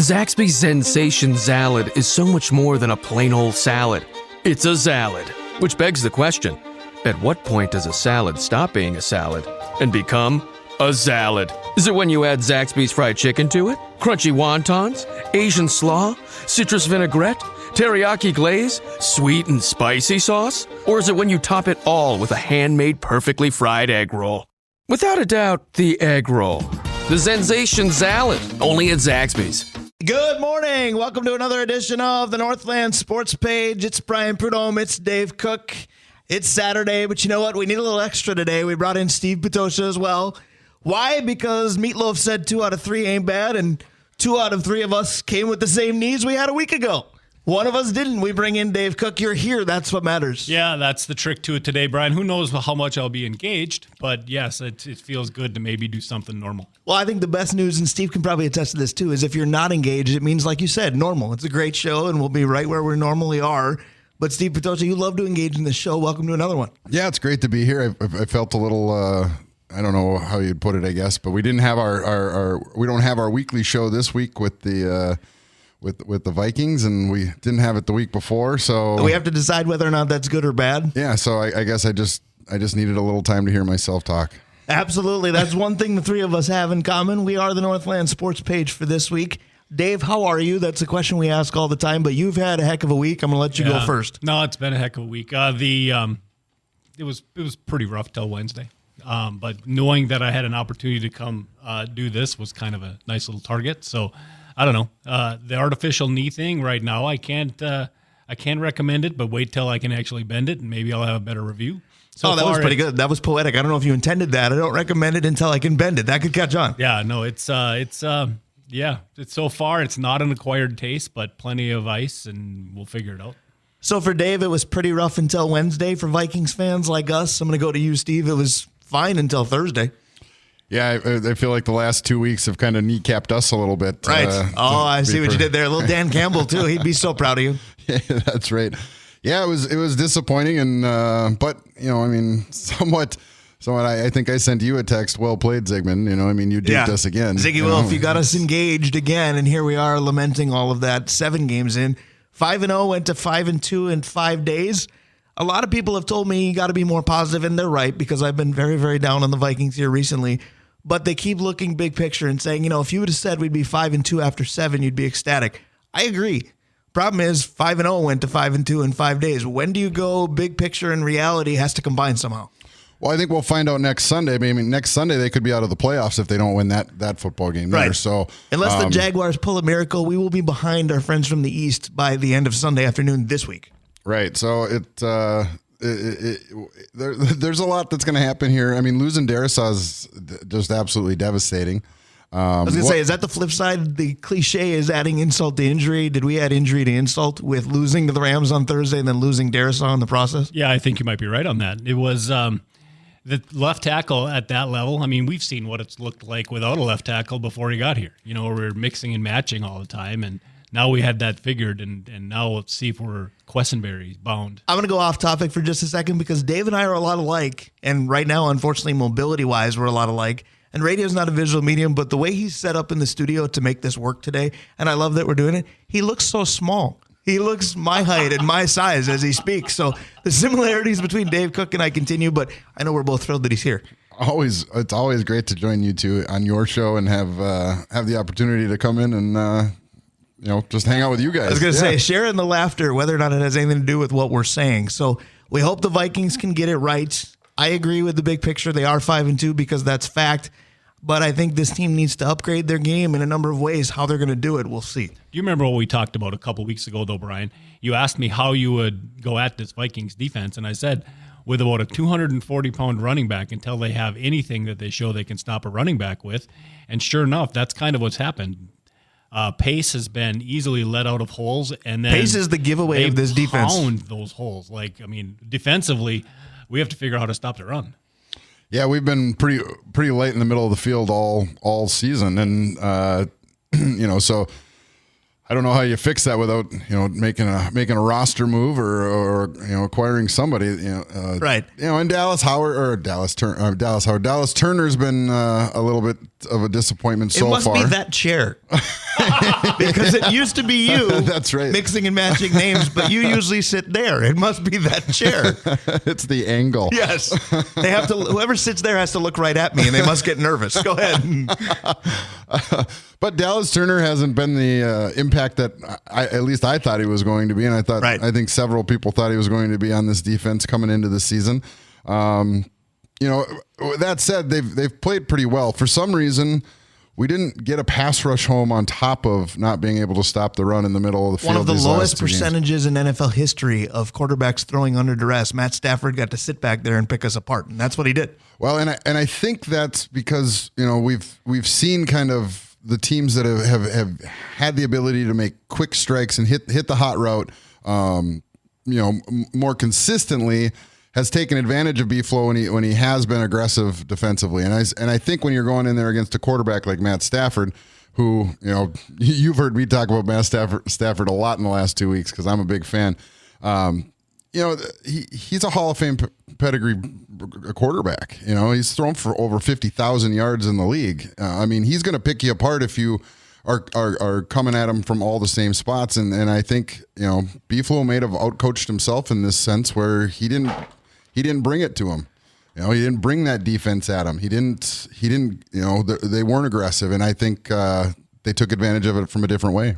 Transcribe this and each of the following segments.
Zaxby's Sensation Salad is so much more than a plain old salad. It's a salad, which begs the question, at what point does a salad stop being a salad and become a salad? Is it when you add Zaxby's fried chicken to it? Crunchy wontons? Asian slaw? Citrus vinaigrette? Teriyaki glaze? Sweet and spicy sauce? Or is it when you top it all with a handmade perfectly fried egg roll? Without a doubt, the egg roll. The Sensation Salad, only at Zaxby's. Good morning. Welcome to another edition of the Northland Sports Page. It's Brian Prudhomme. It's Dave Cook. It's Saturday, but you know what? We need a little extra today. We brought in Steve Patosha as well. Why? Because Meatloaf said 2 out of 3 ain't bad, and 2 out of 3 of us came with the same needs we had a week ago. One of us didn't. We bring in Dave Cook. You're here. That's what matters. Yeah, that's the trick to it today, Brian. Who knows how much I'll be engaged, but yes, it feels good to maybe do something normal. Well, I think the best news, and Steve can probably attest to this too, is if you're not engaged, it means, like you said, normal. It's a great show, and we'll be right where we normally are. But Steve Patosha, you love to engage in this show. Welcome to another one. Yeah, it's great to be here. I felt a little, I don't know how you'd put it, I guess, but we didn't have we don't have our weekly show this week with the with the Vikings, and we didn't have it the week before, so we have to decide whether or not that's good or bad. Yeah, so I guess I just needed a little time to hear myself talk. Absolutely. That's one thing the three of us have in common. We are the Northland Sports Page for this week. Dave, how are you? That's a question we ask all the time, but you've had a heck of a week. I'm going to let you go first. No, it's been a heck of a week. It was pretty rough till Wednesday. But knowing that I had an opportunity to come do this was kind of a nice little target. So I don't know. The artificial knee thing right now, I can't recommend it, but wait till I can actually bend it, and maybe I'll have a better review. So that was pretty good. That was poetic. I don't know if you intended that. I don't recommend it until I can bend it. That could catch on. Yeah, no, it's so far it's not an acquired taste, but plenty of ice, and we'll figure it out. So for Dave, it was pretty rough until Wednesday. For Vikings fans like us, I'm going to go to you, Steve. It was fine until Thursday. Yeah, I feel like the last 2 weeks have kind of kneecapped us a little bit. Right. I see what you did there. A little Dan Campbell, too. He'd be so proud of you. Yeah, that's right. Yeah, it was disappointing, and but, I mean, somewhat, I think I sent you a text, well played, Zygmunt. You duped us again. Ziggy Wolf, you got us engaged again, and here we are lamenting all of that 7 games in. 5-0 went to 5-2 in 5 days. A lot of people have told me you got to be more positive, and they're right, because I've been very, very down on the Vikings here recently. But they keep looking big picture and saying, if you would have said we'd be 5-2 after 7, you'd be ecstatic. I agree. Problem is 5-0 went to 5-2 in 5 days. When do you go big picture and reality has to combine somehow? Well, I think we'll find out next Sunday. I mean, next Sunday they could be out of the playoffs if they don't win that football game. Right. There. So unless the Jaguars pull a miracle, we will be behind our friends from the East by the end of Sunday afternoon this week. Right. So there's a lot that's going to happen here. I mean, losing Darisaw is just absolutely devastating. I was going to say, is that the flip side? The cliche is adding insult to injury. Did we add injury to insult with losing to the Rams on Thursday and then losing Darisaw in the process? Yeah, I think you might be right on that. It was the left tackle at that level. I mean, we've seen what it's looked like without a left tackle before he got here. We're mixing and matching all the time, and now we had that figured, and now let's see if we're Quessenberry bound. I'm going to go off topic for just a second because Dave and I are a lot alike, and right now, unfortunately, mobility-wise, we're a lot alike. And radio is not a visual medium, but the way he's set up in the studio to make this work today, and I love that we're doing it, he looks so small. He looks my height and my size as he speaks. So the similarities between Dave Cook and I continue, but I know we're both thrilled that he's here. It's always great to join you two on your show and have the opportunity to come in and just hang out with you guys. I was going to say, sharing the laughter, whether or not it has anything to do with what we're saying. So we hope the Vikings can get it right. I agree with the big picture. They are 5-2 because that's fact. But I think this team needs to upgrade their game in a number of ways. How they're going to do it, we'll see. Do you remember what we talked about a couple weeks ago, though, Brian? You asked me how you would go at this Vikings defense, and I said with about a 240-pound running back until they have anything that they show they can stop a running back with. And sure enough, that's kind of what's happened. Pace has been easily let out of holes, and then Pace is the giveaway of this defense. Pound those holes. Defensively, we have to figure out how to stop the run. Yeah, we've been pretty late in the middle of the field all season, and so I don't know how you fix that without making a roster move or acquiring somebody. Right. And Dallas Turner's been a little bit of a disappointment so far. It must be that chair. because it used to be you. That's right. Mixing and matching names, but you usually sit there. It must be that chair. It's the angle. Yes. They have to. Whoever sits there has to look right at me, and they must get nervous. Go ahead. But Dallas Turner hasn't been the impact that at least I thought he was going to be, and I think several people thought he was going to be on this defense coming into the season. That said, they've played pretty well. For some reason, we didn't get a pass rush home on top of not being able to stop the run in the middle of the field. One of the lowest percentages in NFL history of quarterbacks throwing under duress. Matt Stafford got to sit back there and pick us apart, and that's what he did. Well, and I think that's because we've seen kind of the teams that have had the ability to make quick strikes and hit the hot route, more consistently, has taken advantage of B-Flow when he has been aggressive defensively. And I think when you're going in there against a quarterback like Matt Stafford, who, you've heard me talk about Matt Stafford a lot in the last 2 weeks because I'm a big fan. He's a Hall of Fame pedigree quarterback. He's thrown for over 50,000 yards in the league. He's going to pick you apart if you are coming at him from all the same spots. And I think, B-Flow may have outcoached himself in this sense where he didn't bring it to him. He didn't bring that defense at him. He didn't, they weren't aggressive. And I think they took advantage of it from a different way.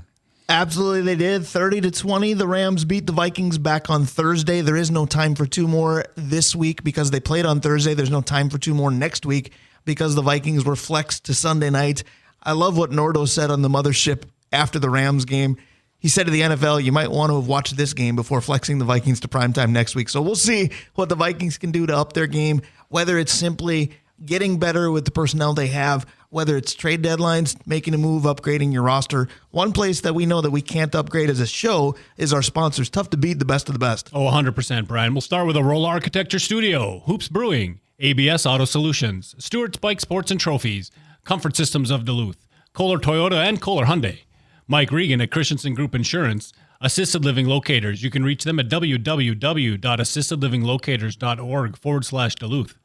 Absolutely, they did. 30-20. The Rams beat the Vikings back on Thursday. There is no time for two more this week because they played on Thursday. There's no time for two more next week because the Vikings were flexed to Sunday night. I love what Nordo said on the mothership after the Rams game. He said to the NFL, you might want to have watched this game before flexing the Vikings to primetime next week. So we'll see what the Vikings can do to up their game, whether it's simply getting better with the personnel they have, whether it's trade deadlines, making a move, upgrading your roster. One place that we know that we can't upgrade as a show is our sponsors. Tough to beat the best of the best. Oh, 100%, Brian. We'll start with Arola Architecture Studio, Hoops Brewing, ABS Auto Solutions, Stewart's Bike Sports and Trophies, Comfort Systems of Duluth, Kohler Toyota and Kohler Hyundai, Mike Regan at Christensen Group Insurance, Assisted Living Locators. You can reach them at www.assistedlivinglocators.org/Duluth.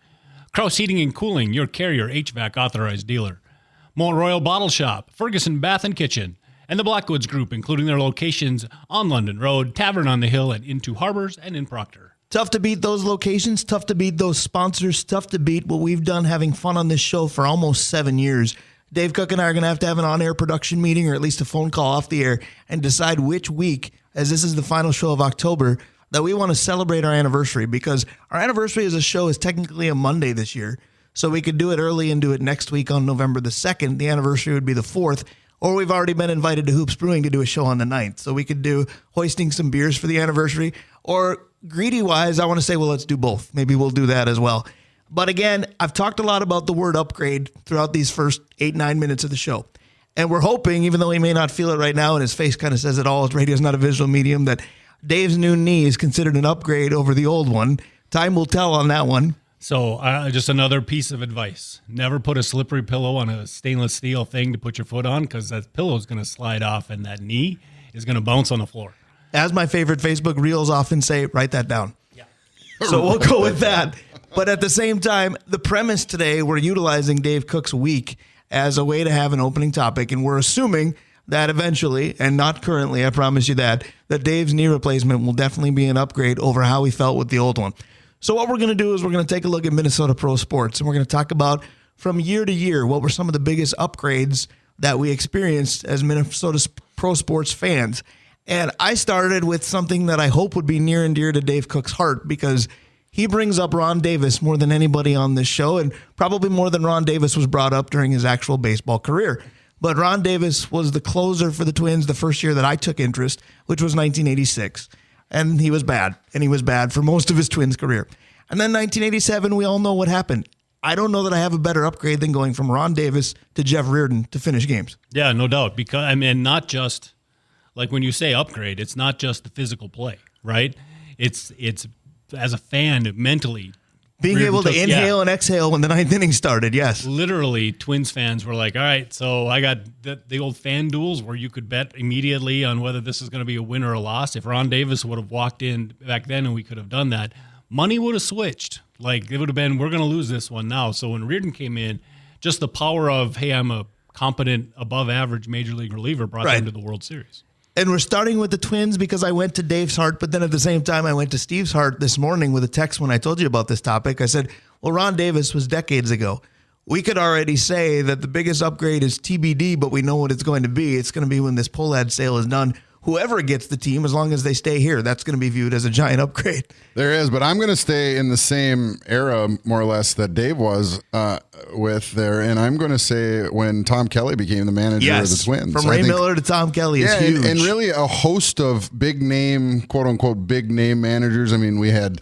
Kraus Heating and Cooling, your Carrier HVAC authorized dealer. Mont Royal Bottle Shop, Ferguson Bath and Kitchen, and the Blackwoods Group, including their locations on London Road, Tavern on the Hill, and in Two Harbors and in Proctor. Tough to beat those locations, tough to beat those sponsors, tough to beat what we've done having fun on this show for almost 7 years. Dave Cook and I are going to have an on-air production meeting or at least a phone call off the air and decide which week, as this is the final show of October, that we want to celebrate our anniversary, because our anniversary as a show is technically a Monday this year. So we could do it early and do it next week on November the 2nd. The anniversary would be the 4th. Or we've already been invited to Hoops Brewing to do a show on the 9th. So we could do hoisting some beers for the anniversary. Or greedy-wise, I want to say, well, let's do both. Maybe we'll do that as well. But again, I've talked a lot about the word upgrade throughout these first 8-9 minutes of the show. And we're hoping, even though he may not feel it right now, and his face kind of says it all, as radio is not a visual medium, that Dave's new knee is considered an upgrade over the old one. Time will tell on that one. So just another piece of advice. Never put a slippery pillow on a stainless steel thing to put your foot on, because that pillow is going to slide off and that knee is going to bounce on the floor. As my favorite Facebook reels often say, write that down. Yeah. So we'll go with that. But at the same time, the premise today, we're utilizing Dave Cook's week as a way to have an opening topic, and we're assuming that eventually, and not currently, I promise you that Dave's knee replacement will definitely be an upgrade over how he felt with the old one. So what we're going to do is we're going to take a look at Minnesota pro sports, and we're going to talk about from year to year what were some of the biggest upgrades that we experienced as Minnesota pro sports fans. And I started with something that I hope would be near and dear to Dave Cook's heart, because he brings up Ron Davis more than anybody on this show, and probably more than Ron Davis was brought up during his actual baseball career. But Ron Davis was the closer for the Twins the first year that I took interest, which was 1986. And he was bad. And he was bad for most of his Twins career. And then 1987, we all know what happened. I don't know that I have a better upgrade than going from Ron Davis to Jeff Reardon to finish games. Yeah, no doubt. Because, I mean, not just, like when you say upgrade, it's not just the physical play, right? It's as a fan, mentally. Being able to inhale and exhale when the ninth inning started, yes. Literally, Twins fans were like, all right, so I got the old fan duels where you could bet immediately on whether this is going to be a win or a loss. If Ron Davis would have walked in back then and we could have done that, money would have switched. Like, it would have been, we're going to lose this one now. So when Reardon came in, just the power of, hey, I'm a competent, above average major league reliever brought them to the World Series. And we're starting with the Twins because I went to Dave's heart, but then at the same time, I went to Steve's heart this morning with a text when I told you about this topic. I said, well, Ron Davis was decades ago. We could already say that the biggest upgrade is TBD, but we know what it's going to be. It's going to be when this Pohlad sale is done. Whoever gets the team, as long as they stay here, that's going to be viewed as a giant upgrade. There is, but I'm going to stay in the same era, more or less, that Dave was with there, and I'm going to say when Tom Kelly became the manager of the Twins. From Ray Miller to Tom Kelly is huge. And really a host of big name, quote-unquote, big name managers. I mean, we had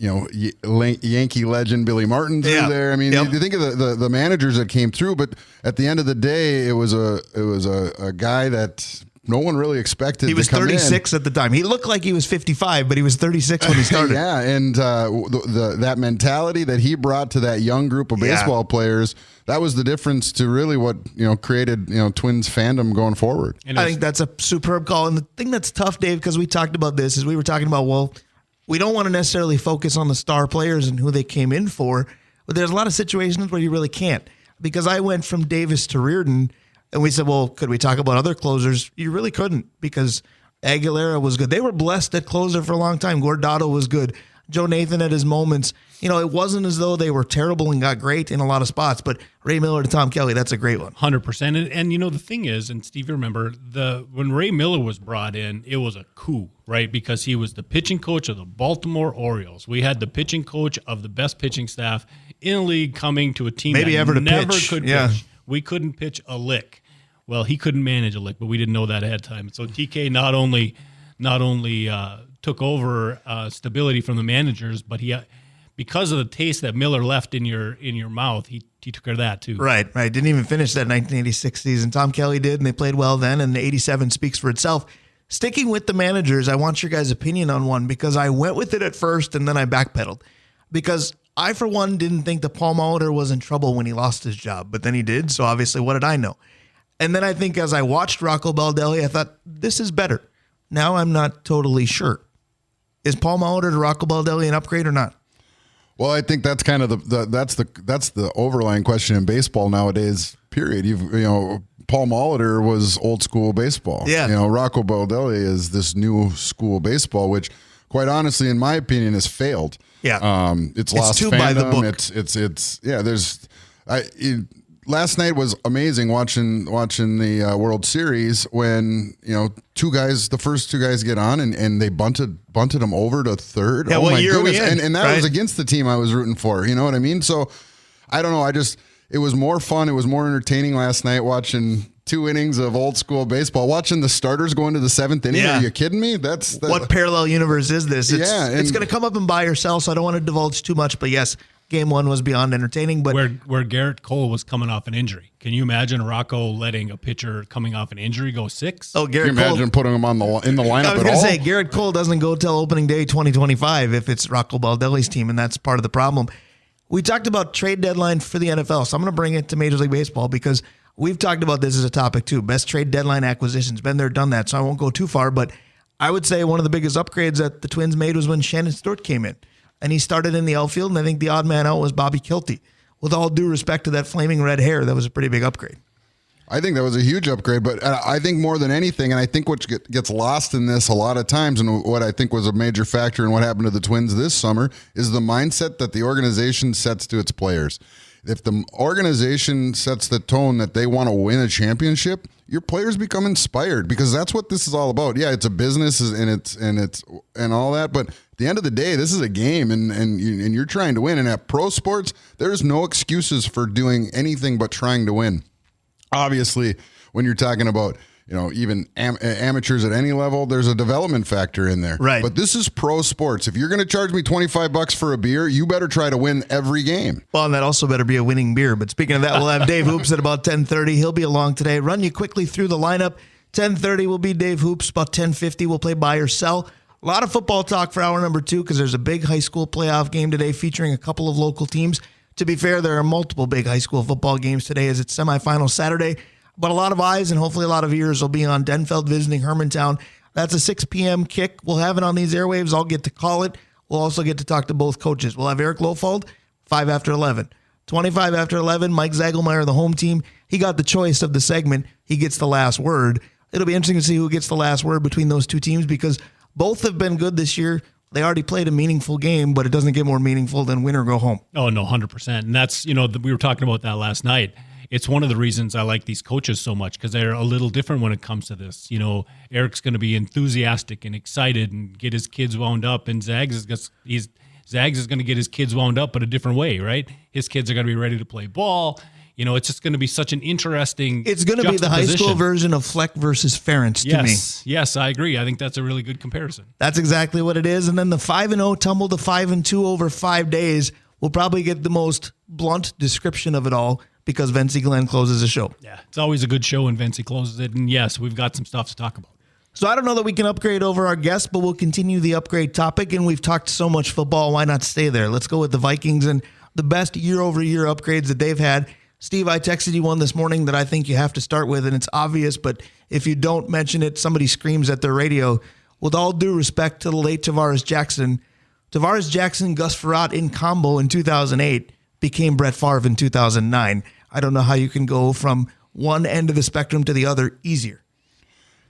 Yankee legend Billy Martin through there. I mean, you think of the managers that came through, but at the end of the day, it was a guy that no one really expected. He was 36 at the time. He looked like he was 55, but he was 36 when he started. Yeah, and that mentality that he brought to that young group of baseball players, that was the difference to really what created Twins fandom going forward. And I think that's a superb call. And the thing that's tough, Dave, because we talked about this, is we were talking about, well, we don't want to necessarily focus on the star players and who they came in for, but there's a lot of situations where you really can't. Because I went from Davis to Reardon, and we said, well, could we talk about other closers? You really couldn't, because Aguilera was good. They were blessed at closer for a long time. Guardado was good. Joe Nathan at his moments. It wasn't as though they were terrible and got great in a lot of spots, but Ray Miller to Tom Kelly, that's a great one. 100%. And the thing is, and Steve, you remember, when Ray Miller was brought in, it was a coup, right? Because he was the pitching coach of the Baltimore Orioles. We had the pitching coach of the best pitching staff in the league coming to a team maybe that ever to never pitch. could pitch. We couldn't pitch a lick. Well, he couldn't manage a lick, but we didn't know that ahead of time. So TK not only took over stability from the managers, but he, because of the taste that Miller left in your mouth, he took care of that too. Right. Didn't even finish that 1986 season. Tom Kelly did, and they played well then, and the 87 speaks for itself. Sticking with the managers, I want your guys' opinion on one, because I went with it at first, and then I backpedaled. Because I, for one, didn't think that Paul Molitor was in trouble when he lost his job, but then he did, so obviously what did I know? And then I think as I watched Rocco Baldelli, I thought, this is better. Now I'm not totally sure. Is Paul Molitor to Rocco Baldelli an upgrade or not? Well, I think that's kind of that's the overlying question in baseball nowadays, period. Paul Molitor was old school baseball. Yeah. Rocco Baldelli is this new school baseball, which quite honestly, in my opinion, has failed. Yeah. It's lost too fandom. by the book. Last night was amazing watching the World Series when the first two guys get on and they bunted them over to third. Yeah, oh what my year goodness! Are we in, and that was against the team I was rooting for. You know what I mean? So I don't know. It was more fun. It was more entertaining last night watching 2 innings of old school baseball. Watching the starters go into the 7th inning. Yeah. Are you kidding me? What parallel universe is this? It's going to come up and buy or sell, so I don't want to divulge too much. But yes, Game 1 was beyond entertaining. But where Garrett Cole was coming off an injury, can you imagine Rocco letting a pitcher coming off an injury go 6? Oh, Garrett Can you imagine Cole putting him in the lineup I was at going all? to say Garrett Cole doesn't go till opening day 2025 if it's Rocco Baldelli's team, and that's part of the problem. We talked about trade deadline for the NFL, so I'm going to bring it to Major League Baseball because we've talked about this as a topic too. Best trade deadline acquisitions. Been there, done that, so I won't go too far, but I would say one of the biggest upgrades that the Twins made was when Shannon Stewart came in. And he started in the outfield, and I think the odd man out was Bobby Kilty. With all due respect to that flaming red hair, that was a pretty big upgrade. I think that was a huge upgrade, but I think more than anything, and I think what gets lost in this a lot of times, and what I think was a major factor in what happened to the Twins this summer, is the mindset that the organization sets to its players. If the organization sets the tone that they want to win a championship, your players become inspired, because that's what this is all about. Yeah, it's a business and all that, but at the end of the day, this is a game, and you're trying to win. And at pro sports, there's no excuses for doing anything but trying to win. Obviously, when you're talking about even amateurs at any level, there's a development factor in there. Right. But this is pro sports. If you're going to charge me $25 for a beer, you better try to win every game. Well, and that also better be a winning beer. But speaking of that, we'll have Dave Hoops at about 10:30. He'll be along today. Run you quickly through the lineup. 10:30 will be Dave Hoops. About 10:50 we'll play buy or sell. A lot of football talk for hour number 2 because there's a big high school playoff game today featuring a couple of local teams. To be fair, there are multiple big high school football games today as it's semifinal Saturday. But a lot of eyes and hopefully a lot of ears will be on Denfeld visiting Hermantown. That's a 6 p.m. kick. We'll have it on these airwaves. I'll get to call it. We'll also get to talk to both coaches. We'll have Eric Lofald, 5 after 11. 25 after 11, Mike Zagelmeyer, the home team. he got the choice of the segment. He gets the last word. It'll be interesting to see who gets the last word between those two teams because both have been good this year. They already played a meaningful game, but it doesn't get more meaningful than win or go home. Oh, no, 100%. And that's, we were talking about that last night. It's one of the reasons I like these coaches so much because they're a little different when it comes to this. Eric's going to be enthusiastic and excited and get his kids wound up, and Zags is going to get his kids wound up, but a different way, right? His kids are going to be ready to play ball. It's just going to be such an interesting. It's going to be the high school version of Fleck versus Ferentz to me. Yes, I agree. I think that's a really good comparison. That's exactly what it is. And then the 5-0 tumble to 5-2 over 5 days will probably get the most blunt description of it all because Vincie Glenn closes the show. Yeah, it's always a good show when Vincie closes it. And yes, we've got some stuff to talk about. So I don't know that we can upgrade over our guests, but we'll continue the upgrade topic. And we've talked so much football. Why not stay there? Let's go with the Vikings and the best year-over-year upgrades that they've had. Steve, I texted you one this morning that I think you have to start with, and it's obvious, but if you don't mention it, somebody screams at their radio. With all due respect to the late Tavares Jackson, Gus Frerotte in combo in 2008 became Brett Favre in 2009. I don't know how you can go from one end of the spectrum to the other easier.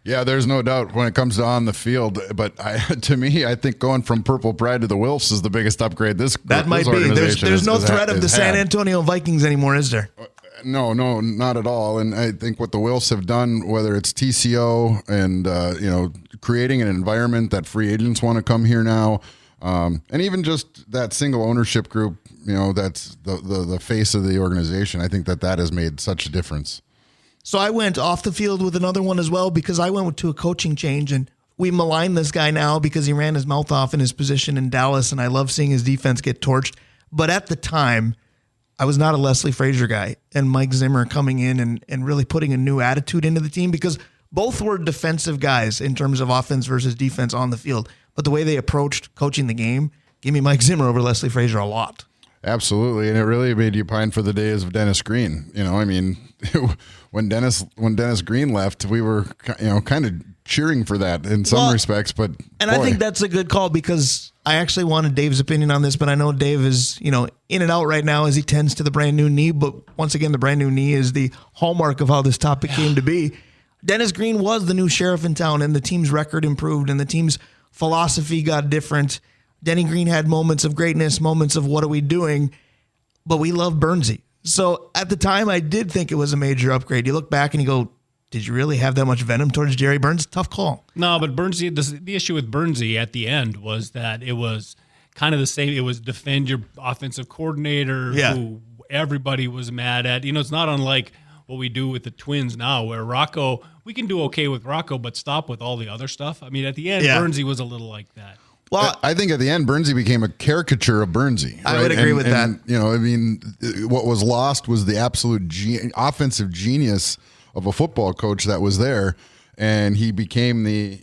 Yeah, there's no doubt when it comes to on the field. But to me, I think going from Purple Pride to the Wilfs is the biggest upgrade. That might be. There's no threat of the San Antonio Vikings anymore, is there? No, not at all. And I think what the Wilfs have done, whether it's TCO and creating an environment that free agents want to come here now, and even just that single ownership group, that's the face of the organization. I think that has made such a difference. So I went off the field with another one as well because I went to a coaching change, and we malign this guy now because he ran his mouth off in his position in Dallas, and I love seeing his defense get torched. But at the time, I was not a Leslie Frazier guy, and Mike Zimmer coming in and really putting a new attitude into the team because both were defensive guys in terms of offense versus defense on the field. But the way they approached coaching the game, gave me Mike Zimmer over Leslie Frazier a lot. Absolutely, and it really made you pine for the days of Dennis Green. When Dennis Green left, we were kind of cheering for that in some respects. But I think that's a good call because I actually wanted Dave's opinion on this, but I know Dave is in and out right now as he tends to the brand new knee. But once again, the brand new knee is the hallmark of how this topic came to be. Dennis Green was the new sheriff in town, and the team's record improved, and the team's philosophy got different. Denny Green had moments of greatness, moments of what are we doing, but we love Bernsey. So at the time, I did think it was a major upgrade. You look back and you go, did you really have that much venom towards Jerry Burns? Tough call. No, but Bernsey, the issue with Bernsey at the end was that it was kind of the same. It was defend your offensive coordinator who everybody was mad at. It's not unlike what we do with the Twins now where Rocco, we can do okay with Rocco, but stop with all the other stuff. I mean, at the end, Bernsey was a little like that. Well, I think at the end, Bernsey became a caricature of Bernsey. Right? I would agree with that. What was lost was the absolute offensive genius of a football coach that was there, and he became the,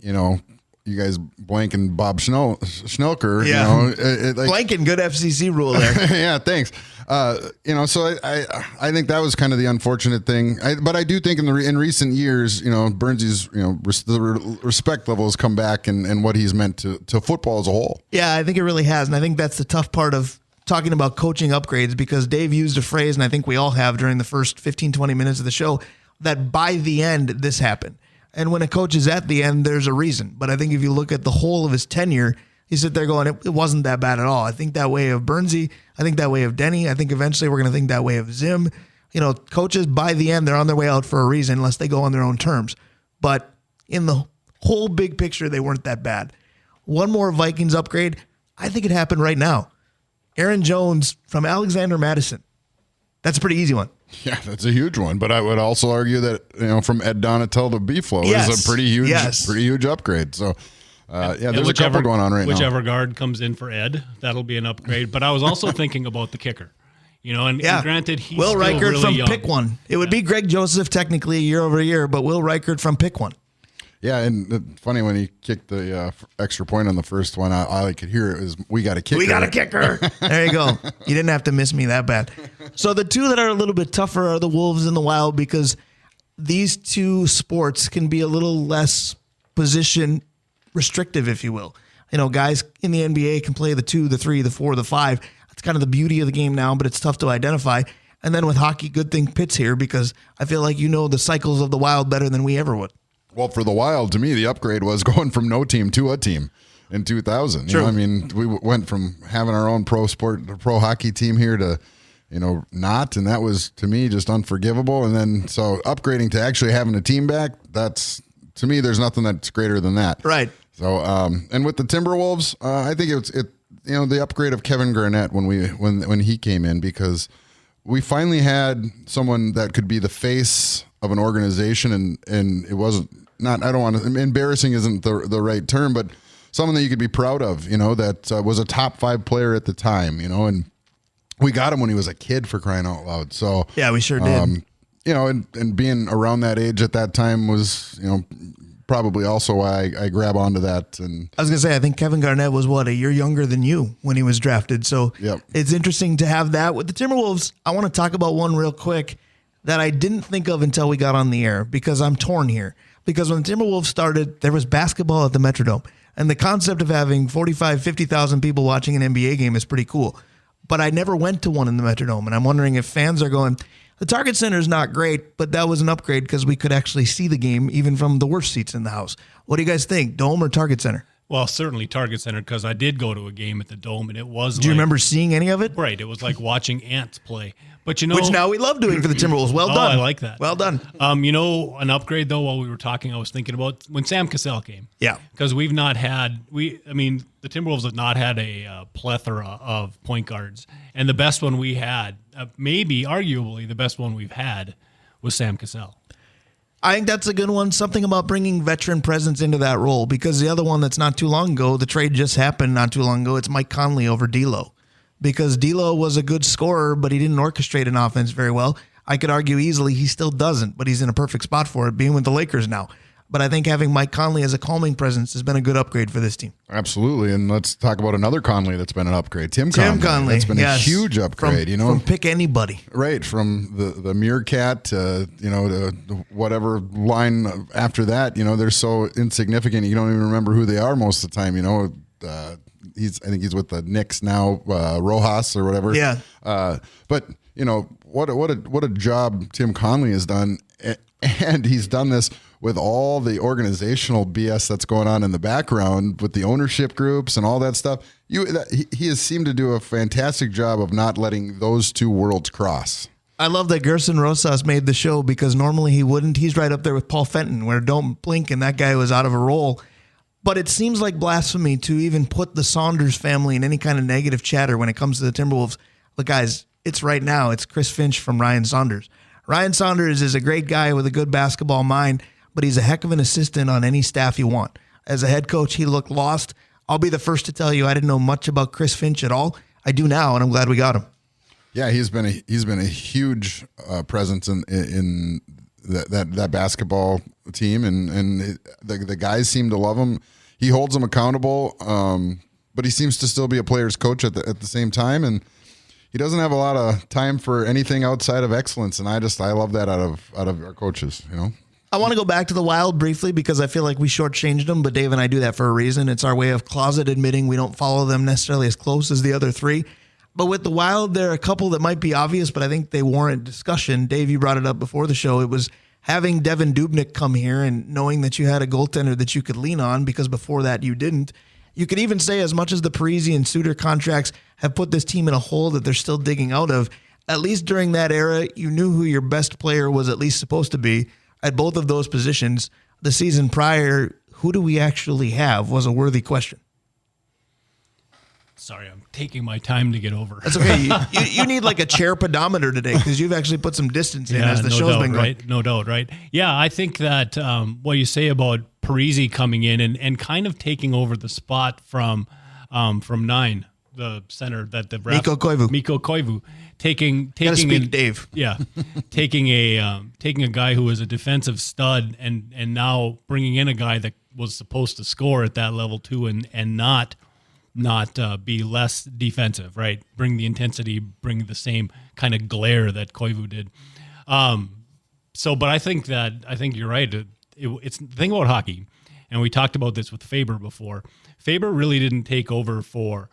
you guys blanking Bob Schnelker. Yeah. Blanking, good FCC rule there. Yeah, thanks. So I think that was kind of the unfortunate thing. But I do think in recent years, Bernsey's, the respect level has come back and what he's meant to football as a whole. Yeah, I think it really has. And I think that's the tough part of talking about coaching upgrades because Dave used a phrase, and I think we all have during the first 15, 20 minutes of the show, that by the end, this happened. And when a coach is at the end, there's a reason. But I think if you look at the whole of his tenure, you sit there going, it wasn't that bad at all. I think that way of Bernsey. I think that way of Denny. I think eventually we're going to think that way of Zim. Coaches, by the end, they're on their way out for a reason unless they go on their own terms. But in the whole big picture, they weren't that bad. One more Vikings upgrade. I think it happened right now. Aaron Jones from Alexander Madison. That's a pretty easy one. Yeah, that's a huge one. But I would also argue that from Ed Donatel to B-Flow is a pretty huge upgrade. So, there's a couple going on right now. Whichever guard comes in for Ed, that'll be an upgrade. But I was also thinking about the kicker. And granted, he's Will still Reichert really from young. Pick One. It would be Greg Joseph technically year over year, but Will Reichert from Pick One. Yeah, and it's funny when he kicked the extra point on the first one, all I could hear it was, we got a kicker. We got a kicker. There you go. You didn't have to miss me that bad. So the two that are a little bit tougher are the Wolves and the Wild because these two sports can be a little less position restrictive, if you will. Guys in the NBA can play the 2, the 3, the 4, the 5. That's kind of the beauty of the game now, but it's tough to identify. And then with hockey, good thing Pitt's here because I feel like you know the cycles of the Wild better than we ever would. Well, for the Wild, to me, the upgrade was going from no team to a team in 2000. You know, I mean, we went from having our own pro hockey team here to, not, and that was, to me, just unforgivable. And then, so upgrading to actually having a team back, that's, to me, there's nothing that's greater than that. Right. So, and with the Timberwolves, I think the upgrade of Kevin Garnett when he came in, because we finally had someone that could be the face of an organization, and it wasn't not. I don't want to. Embarrassing isn't the right term, but someone that you could be proud of. That was a top 5 player at the time. And we got him when he was a kid, for crying out loud. So yeah, we sure did. And being around that age at that time was probably also why I grab onto that. And I was going to say, I think Kevin Garnett was, a year younger than you when he was drafted. So It's interesting to have that. With the Timberwolves, I want to talk about one real quick that I didn't think of until we got on the air, because I'm torn here. Because when the Timberwolves started, there was basketball at the Metrodome. And the concept of having 45, 50,000 people watching an NBA game is pretty cool. But I never went to one in the Metrodome. And I'm wondering if fans are going, the Target Center is not great, but that was an upgrade because we could actually see the game even from the worst seats in the house. What do you guys think, Dome or Target Center? Well, certainly Target Center, because I did go to a game at the Dome, and it was. Do you remember seeing any of it? Right, it was like watching ants play. But which now we love doing for the Timberwolves. Well done. I like that. Well done. An upgrade though. While we were talking, I was thinking about when Sam Cassell came. Yeah, because we've not had the Timberwolves have not had a plethora of point guards, and the best one we had, maybe arguably the best one we've had, was Sam Cassell. I think that's a good one. Something about bringing veteran presence into that role, because the other one that's not too long ago, the trade just happened not too long ago. It's Mike Conley over D'Lo. Because D'Lo was a good scorer, but he didn't orchestrate an offense very well. I could argue easily he still doesn't, but he's in a perfect spot for it, being with the Lakers now. But I think having Mike Conley as a calming presence has been a good upgrade for this team. Absolutely, and let's talk about another Conley that's been an upgrade. Tim Conley. That's been a huge upgrade. From pick anybody. Right, from the Meerkat to whatever line after that. They're so insignificant you don't even remember who they are most of the time. I think he's with the Knicks now, Rojas or whatever. Yeah. But what a job Tim Conley has done, and he's done this with all the organizational BS that's going on in the background with the ownership groups and all that stuff. He has seemed to do a fantastic job of not letting those two worlds cross. I love that Gerson Rosas made the show, because normally he wouldn't. He's right up there with Paul Fenton, where don't blink and that guy was out of a role. But it seems like blasphemy to even put the Saunders family in any kind of negative chatter when it comes to the Timberwolves. Look, guys, it's right now. It's Chris Finch from Ryan Saunders. Ryan Saunders is a great guy with a good basketball mind, but he's a heck of an assistant on any staff you want. As a head coach, he looked lost. I'll be the first to tell you I didn't know much about Chris Finch at all. I do now, and I'm glad we got him. Yeah, he's been a huge presence in that basketball team, and the guys seem to love him. He holds them accountable, but he seems to still be a player's coach at the same time, and he doesn't have a lot of time for anything outside of excellence. And I love that out of our coaches. I want to go back to the Wild briefly, because I feel like we shortchanged them, but Dave and I do that for a reason. It's our way of closet admitting we don't follow them necessarily as close as the other three. But with the Wild, there are a couple that might be obvious, but I think they warrant discussion. Dave, you brought it up before the show. It was having Devin Dubnyk come here and knowing that you had a goaltender that you could lean on, because before that you didn't. You could even say, as much as the Parise and Suter contracts have put this team in a hole that they're still digging out of, at least during that era, you knew who your best player was at least supposed to be at both of those positions. The season prior, who do we actually have, was a worthy question. Sorry, I'm taking my time to get over. That's okay. You need like a chair pedometer today, because you've actually put some distance in as the show's been going. Right? No doubt, right? Yeah, I think that what you say about Parise coming in and kind of taking over the spot from 9, the center that the Mikko Koivu taking Dave. Yeah, taking a guy who was a defensive stud and now bringing in a guy that was supposed to score at that level too, and not be less defensive, right? Bring the intensity, bring the same kind of glare that Koivu did. But I think you're right. It's the thing about hockey, and we talked about this with Faber before. Faber really didn't take over for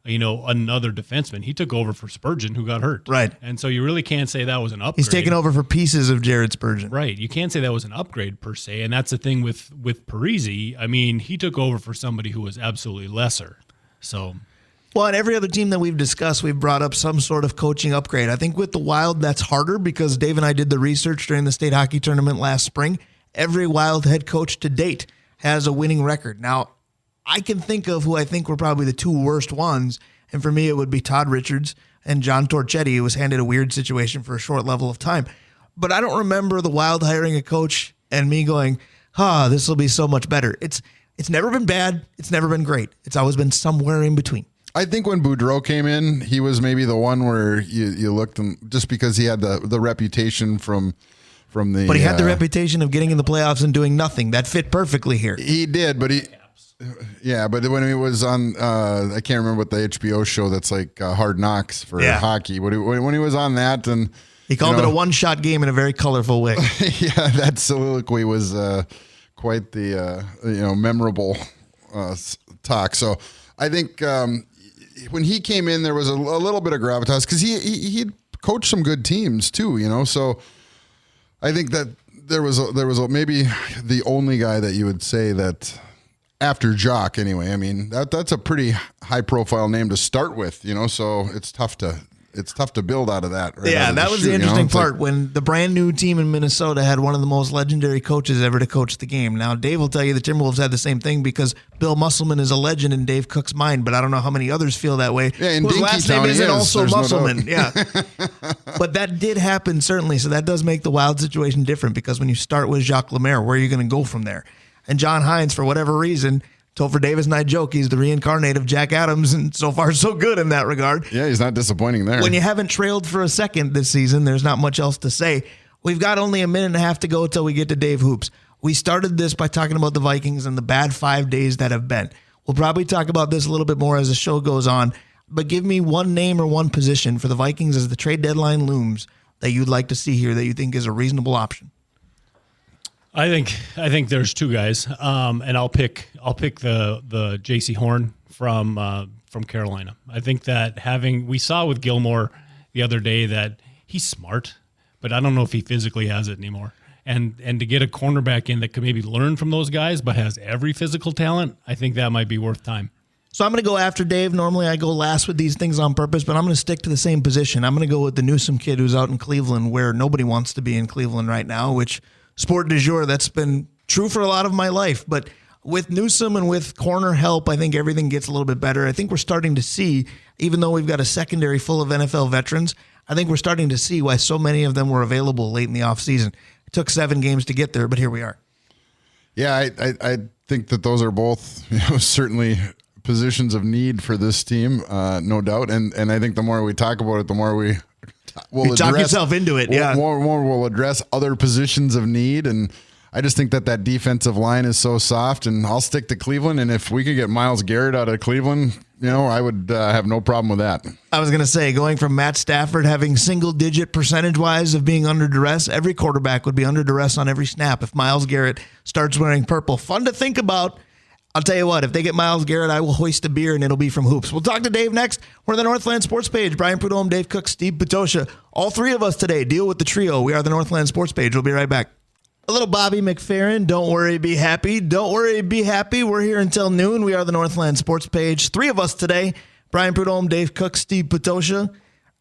another defenseman. He took over for Spurgeon, who got hurt. Right. And so you really can't say that was an upgrade. He's taken over for pieces of Jared Spurgeon. Right. You can't say that was an upgrade per se. And that's the thing with Parise. I mean, he took over for somebody who was absolutely lesser. So, well, and every other team that we've discussed, we've brought up some sort of coaching upgrade. I think with the Wild, that's harder because Dave and I did the research during the state hockey tournament last spring. Every Wild head coach to date has a winning record. Now, I can think of who I think were probably the two worst ones, and for me it would be Todd Richards and John Torchetti, who was handed a weird situation for a short level of time. But I don't remember the Wild hiring a coach and me going, this will be so much better. It's never been bad. It's never been great. It's always been somewhere in between. I think when Boudreau came in, he was maybe the one where you looked, just because he had the reputation from the. But he had the reputation of getting in the playoffs and doing nothing. That fit perfectly here. He did, but but when he was on, I can't remember what the HBO show that's like Hard Knocks for hockey. When he was on that, and he called it a one-shot game in a very colorful way. Yeah, that soliloquy was quite the memorable talk. So I think when he came in, there was a little bit of gravitas because he'd coached some good teams too. So I think that there was maybe the only guy that you would say that. After Jock, anyway. I mean, that's a pretty high-profile name to start with, so it's tough to build out of that. Right, yeah, that was the interesting part when the brand new team in Minnesota had one of the most legendary coaches ever to coach the game. Now, Dave will tell you the Timberwolves had the same thing because Bill Musselman is a legend in Dave Cook's mind, but I don't know how many others feel that way. Yeah, and whose last name isn't also Musselman. No yeah, but that did happen certainly. So that does make the Wild situation different because when you start with Jacques Lemaire, where are you going to go from there? And John Hines, for whatever reason, Topher Davis and I joke he's the reincarnate of Jack Adams, and so far so good in that regard. Yeah, he's not disappointing there. When you haven't trailed for a second this season, there's not much else to say. We've got only a minute and a half to go till we get to Dave Hoops. We started this by talking about the Vikings and the bad 5 days that have been. We'll probably talk about this a little bit more as the show goes on, but give me one name or one position for the Vikings as the trade deadline looms that you'd like to see here that you think is a reasonable option. I think there's two guys, and I'll pick the J.C. Horn from Carolina. I think that we saw with Gilmore the other day that he's smart, but I don't know if he physically has it anymore. And to get a cornerback in that could maybe learn from those guys, but has every physical talent, I think that might be worth time. So I'm going to go after Dave. Normally I go last with these things on purpose, but I'm going to stick to the same position. I'm going to go with the Newsom kid who's out in Cleveland, where nobody wants to be in Cleveland right now, which sport du jour, that's been true for a lot of my life. But with Newsom and with corner help, I think everything gets a little bit better. I think we're starting to see, even though we've got a secondary full of NFL veterans, I think we're starting to see why so many of them were available late in the offseason. It took 7 games to get there, but here we are. Yeah, I think that those are both certainly positions of need for this team, no doubt. And I think the more we talk about it, the more we'll talk yourself into it. Yeah, more we'll address other positions of need, and I just think that defensive line is so soft. And I'll stick to Cleveland. And if we could get Myles Garrett out of Cleveland, I would have no problem with that. I was going to say, going from Matt Stafford having single-digit percentage-wise of being under duress, every quarterback would be under duress on every snap if Myles Garrett starts wearing purple. Fun to think about. I'll tell you what, if they get Myles Garrett, I will hoist a beer, and it'll be from Hoops. We'll talk to Dave next. We're the Northland Sports Page. Brian Prudhomme, Dave Cook, Steve Petosha. All three of us today deal with the trio. We are the Northland Sports Page. We'll be right back. A little Bobby McFerrin. Don't worry, be happy. Don't worry, be happy. We're here until noon. We are the Northland Sports Page. 3 of us today. Brian Prudhomme, Dave Cook, Steve Petosha.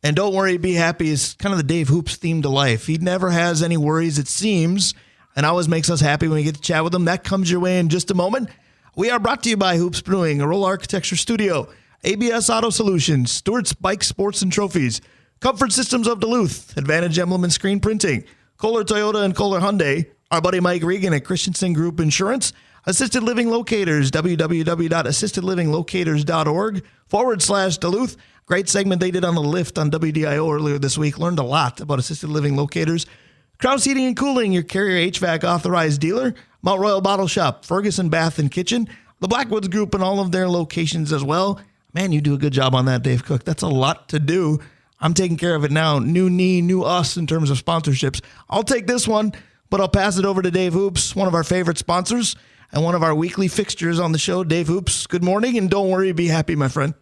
And don't worry, be happy is kind of the Dave Hoops theme to life. He never has any worries, it seems, and always makes us happy when we get to chat with him. That comes your way in just a moment. We are brought to you by Hoops Brewing, Arola Architecture Studio, ABS Auto Solutions, Stewart's Bike Sports and Trophies, Comfort Systems of Duluth, Advantage Emblem and Screen Printing, Kohler Toyota and Kohler Hyundai, our buddy Mike Regan at Christensen Group Insurance, Assisted Living Locators, www.assistedlivinglocators.org/Duluth. Great segment they did on the lift on WDIO earlier this week. Learned a lot about Assisted Living Locators. Krause Heating and Cooling, your Carrier HVAC authorized dealer. Mount Royal Bottle Shop, Ferguson Bath and Kitchen. The Blackwoods Group and all of their locations as well. Man, you do a good job on that, Dave Cook. That's a lot to do. I'm taking care of it now. New knee, new us in terms of sponsorships. I'll take this one, but I'll pass it over to Dave Hoops, one of our favorite sponsors and one of our weekly fixtures on the show. Dave Hoops, good morning, and don't worry, be happy, my friend.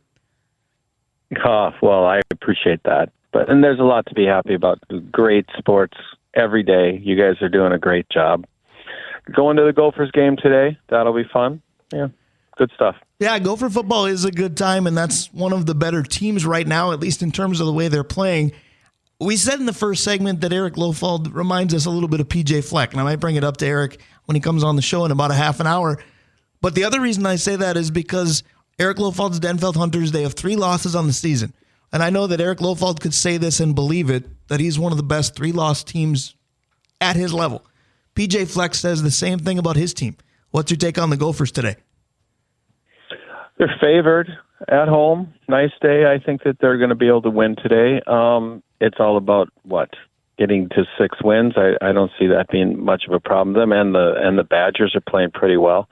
Well, I appreciate that. And there's a lot to be happy about. Great sports every day. You guys are doing a great job. Going to the Gophers game today, that'll be fun. Yeah, good stuff. Yeah, Gopher football is a good time, and that's one of the better teams right now, at least in terms of the way they're playing. We said in the first segment that Eric Lofald reminds us a little bit of PJ Fleck, and I might bring it up to Eric when he comes on the show in about a half an hour. But the other reason I say that is because Eric Lofald's Denfeld Hunters, they have 3 losses on the season. And I know that Eric Lofald could say this and believe it, that he's one of the best 3-loss teams at his level. PJ Fleck says the same thing about his team. What's your take on the Gophers today? They're favored at home. Nice day. I think that they're going to be able to win today. It's all about getting to 6 wins. I don't see that being much of a problem. Them and the Badgers are playing pretty well,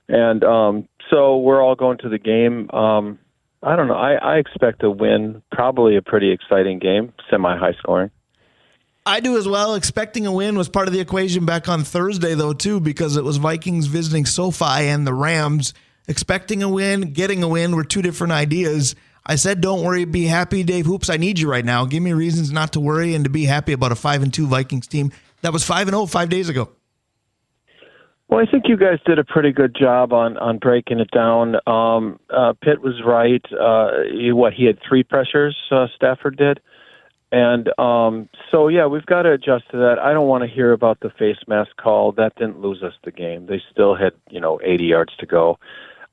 and so we're all going to the game. I don't know. I expect a win. Probably a pretty exciting game, semi-high scoring. I do as well. Expecting a win was part of the equation back on Thursday, though, too, because it was Vikings visiting SoFi and the Rams. Expecting a win, getting a win were 2 different ideas. I said, don't worry, be happy, Dave Hoops. I need you right now. Give me reasons not to worry and to be happy about a 5-2 Vikings team that was 5-0 5 days ago. Well, I think you guys did a pretty good job on breaking it down. Pitt was right. He had 3 pressures, Stafford did. And so, yeah, we've got to adjust to that. I don't want to hear about the face mask call. That didn't lose us the game. They still had, 80 yards to go.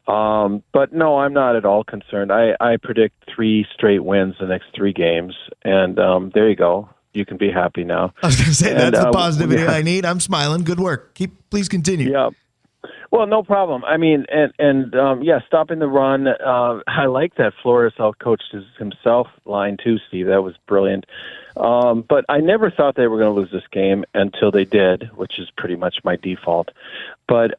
But no, I'm not at all concerned. I predict 3 straight wins the next 3 games. And there you go. You can be happy now. I was going to say, that's the positivity I need. I'm smiling. Good work. Please continue. Yeah. Well, no problem. I mean, stopping the run. I like that Flores out-coached himself line too, Steve. That was brilliant. But I never thought they were going to lose this game until they did, which is pretty much my default. But,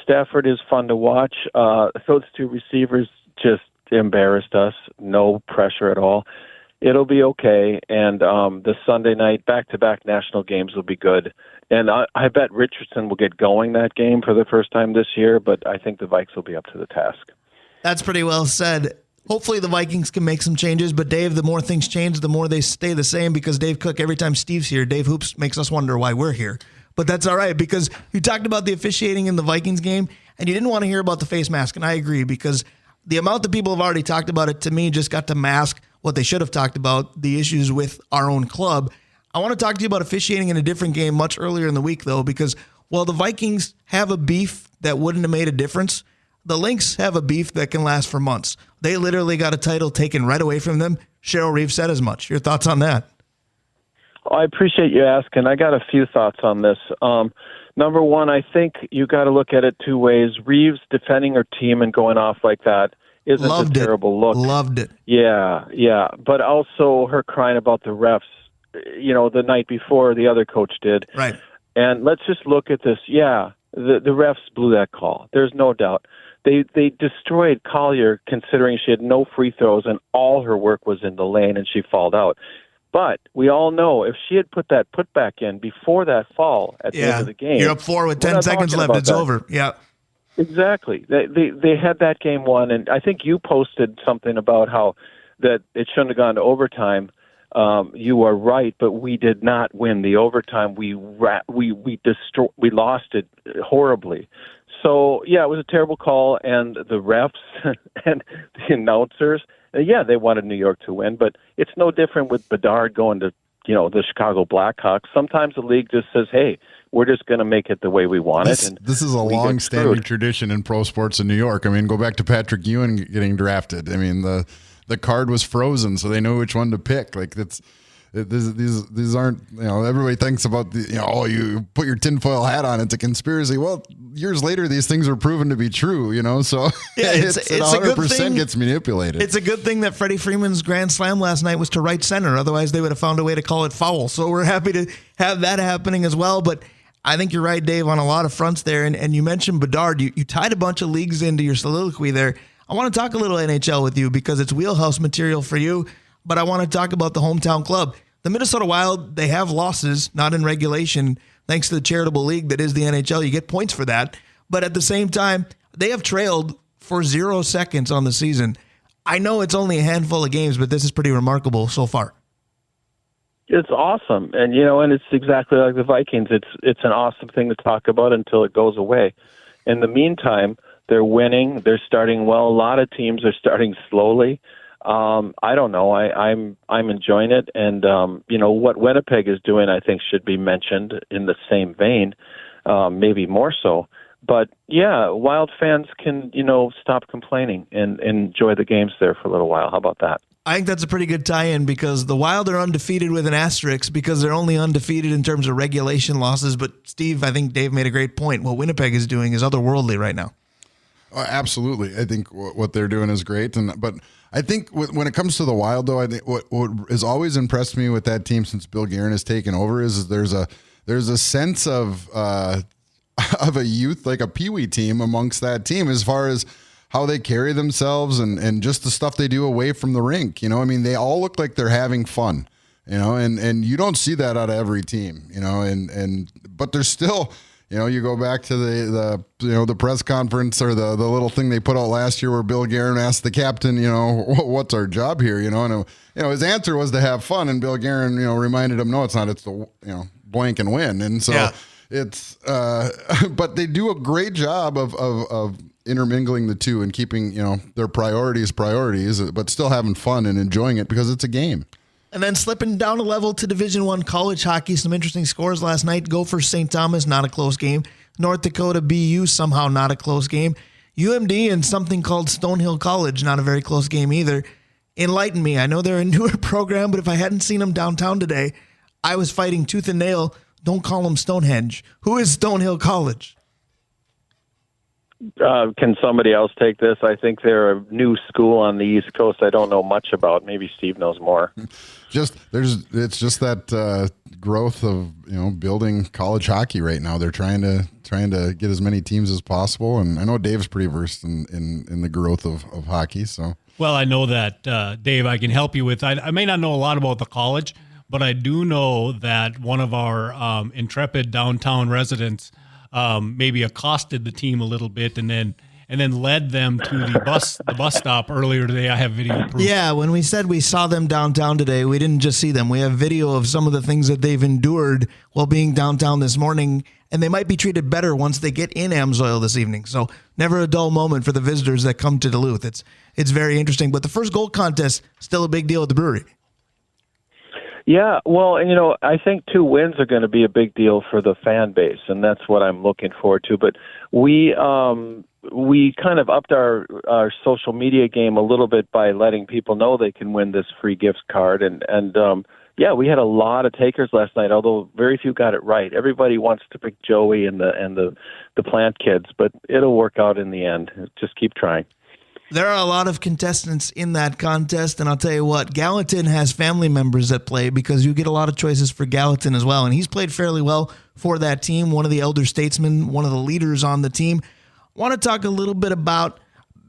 Stafford is fun to watch. Those 2 receivers just embarrassed us. No pressure at all. It'll be okay. And the Sunday night back-to-back national games will be good. And I bet Richardson will get going that game for the first time this year, but I think the Vikes will be up to the task. That's pretty well said. Hopefully the Vikings can make some changes, but Dave, the more things change, the more they stay the same, because Dave Cook, every time Steve's here, Dave Hoops makes us wonder why we're here. But that's all right, because you talked about the officiating in the Vikings game, and you didn't want to hear about the face mask, and I agree, because the amount that people have already talked about it, to me, just got to mask what they should have talked about, the issues with our own club. I want to talk to you about officiating in a different game much earlier in the week, though, because while the Vikings have a beef that wouldn't have made a difference, the Lynx have a beef that can last for months. They literally got a title taken right away from them. Cheryl Reeves said as much. Your thoughts on that? I appreciate you asking. I got a few thoughts on this. Number one, I think you got to look at it 2 ways. Reeves defending her team and going off like that isn't a terrible look. Loved it. Yeah. But also her crying about the refs, the night before the other coach did. Right. And let's just look at this. Yeah, the refs blew that call. There's no doubt. They destroyed Collier, considering she had no free throws and all her work was in the lane and she fouled out. But we all know if she had put that putback in before that fall at the end of the game. You're up 4 with 10 seconds left. It's over. Yeah. Exactly. They had that game won, and I think you posted something about how that it shouldn't have gone to overtime. You are right, but we did not win the overtime. We lost it horribly. So yeah, it was a terrible call, and the refs and the announcers. They wanted New York to win, but it's no different with Bedard going to the Chicago Blackhawks. Sometimes the league just says, "Hey, we're just going to make it the way we want it." And this is a long-standing tradition in pro sports in New York. I mean, go back to Patrick Ewing getting drafted. I mean, the card was frozen, so they know which one to pick. Like these aren't, everybody thinks about you put your tinfoil hat on, it's a conspiracy. Well, years later, these things are proven to be true, so it's 100% gets manipulated. It's a good thing that Freddie Freeman's grand slam last night was to right center. Otherwise, they would have found a way to call it foul. So we're happy to have that happening as well. But I think you're right, Dave, on a lot of fronts there. And you mentioned Bedard. You tied a bunch of leagues into your soliloquy there. I want to talk a little NHL with you because it's wheelhouse material for you. But I want to talk about the hometown club. The Minnesota Wild, they have losses, not in regulation, thanks to the charitable league that is the NHL. You get points for that. But at the same time, they have trailed for 0 seconds on the season. I know it's only a handful of games, but this is pretty remarkable so far. It's awesome, and and it's exactly like the Vikings. It's an awesome thing to talk about until it goes away. In the meantime, they're winning. They're starting well. A lot of teams are starting slowly. I don't know. I'm enjoying it, and what Winnipeg is doing, I think, should be mentioned in the same vein, maybe more so. But yeah, Wild fans can stop complaining and enjoy the games there for a little while. How about that? I think that's a pretty good tie-in because the Wild are undefeated with an asterisk because they're only undefeated in terms of regulation losses. But Steve, I think Dave made a great point. What Winnipeg is doing is otherworldly right now. Absolutely. I think what they're doing is great. But I think when it comes to the Wild, though, I think what has always impressed me with that team since Bill Guerin has taken over is there's a sense of a youth, like a peewee team amongst that team as far as how they carry themselves and just the stuff they do away from the rink. I mean, they all look like they're having fun, and you don't see that out of every team, but there's still, you go back to the press conference or the little thing they put out last year where Bill Guerin asked the captain, what's our job here, and his answer was to have fun, and Bill Guerin, reminded him, no, it's not, it's to, blank and win. And so it's, but they do a great job of intermingling the two and keeping, their priorities, but still having fun and enjoying it because it's a game. And then slipping down a level to Division I college hockey, some interesting scores last night. Gopher St. Thomas, not a close game. North Dakota BU, somehow not a close game. UMD and something called Stonehill College, not a very close game either. Enlighten me. I know they're a newer program, but if I hadn't seen them downtown today, I was fighting tooth and nail. Don't call them Stonehenge. Who is Stonehill College? Can somebody else take this? I think they're a new school on the East Coast I don't know much about. Maybe Steve knows more. It's just that growth of building college hockey right now. They're trying to get as many teams as possible, and I know Dave's pretty versed in the growth of hockey. So well, I know that Dave, I can help you with. I may not know a lot about the college, but I do know that one of our intrepid downtown residents maybe accosted the team a little bit and then led them to the bus stop earlier today. I have video proof. Yeah, when we said we saw them downtown today, we didn't just see them. We have video of some of the things that they've endured while being downtown this morning, and they might be treated better once they get in Amsoil this evening. So never a dull moment for the visitors that come to Duluth. It's very interesting. But the first goal contest, still a big deal at the brewery. Yeah, well, and I think 2 wins are going to be a big deal for the fan base, and that's what I'm looking forward to. But we kind of upped our social media game a little bit by letting people know they can win this free gift card, and we had a lot of takers last night, although very few got it right. Everybody wants to pick Joey and the Plant kids, but it'll work out in the end. Just keep trying. There are a lot of contestants in that contest, and I'll tell you what, Gallatin has family members that play because you get a lot of choices for Gallatin as well, and he's played fairly well for that team, one of the elder statesmen, one of the leaders on the team. I want to talk a little bit about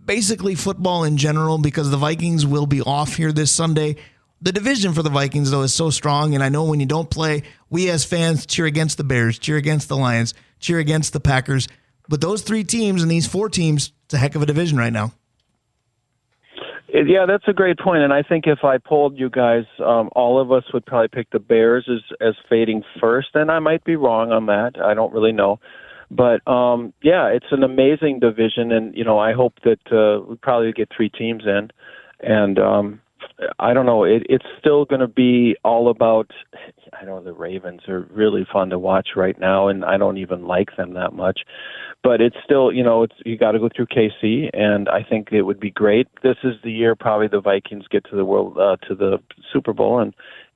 basically football in general because the Vikings will be off here this Sunday. The division for the Vikings, though, is so strong, and I know when you don't play, we as fans cheer against the Bears, cheer against the Lions, cheer against the Packers, but those 3 teams and these 4 teams, it's a heck of a division right now. Yeah, that's a great point. And I think if I polled you guys, all of us would probably pick the Bears as fading first. And I might be wrong on that. I don't really know. But, it's an amazing division. And, I hope that we probably get 3 teams in. And I don't know. It's still going to be all about, I know the Ravens are really fun to watch right now. And I don't even like them that much. But it's still, you got to go through KC, and I think it would be great. This is the year probably the Vikings get to the Super Bowl, and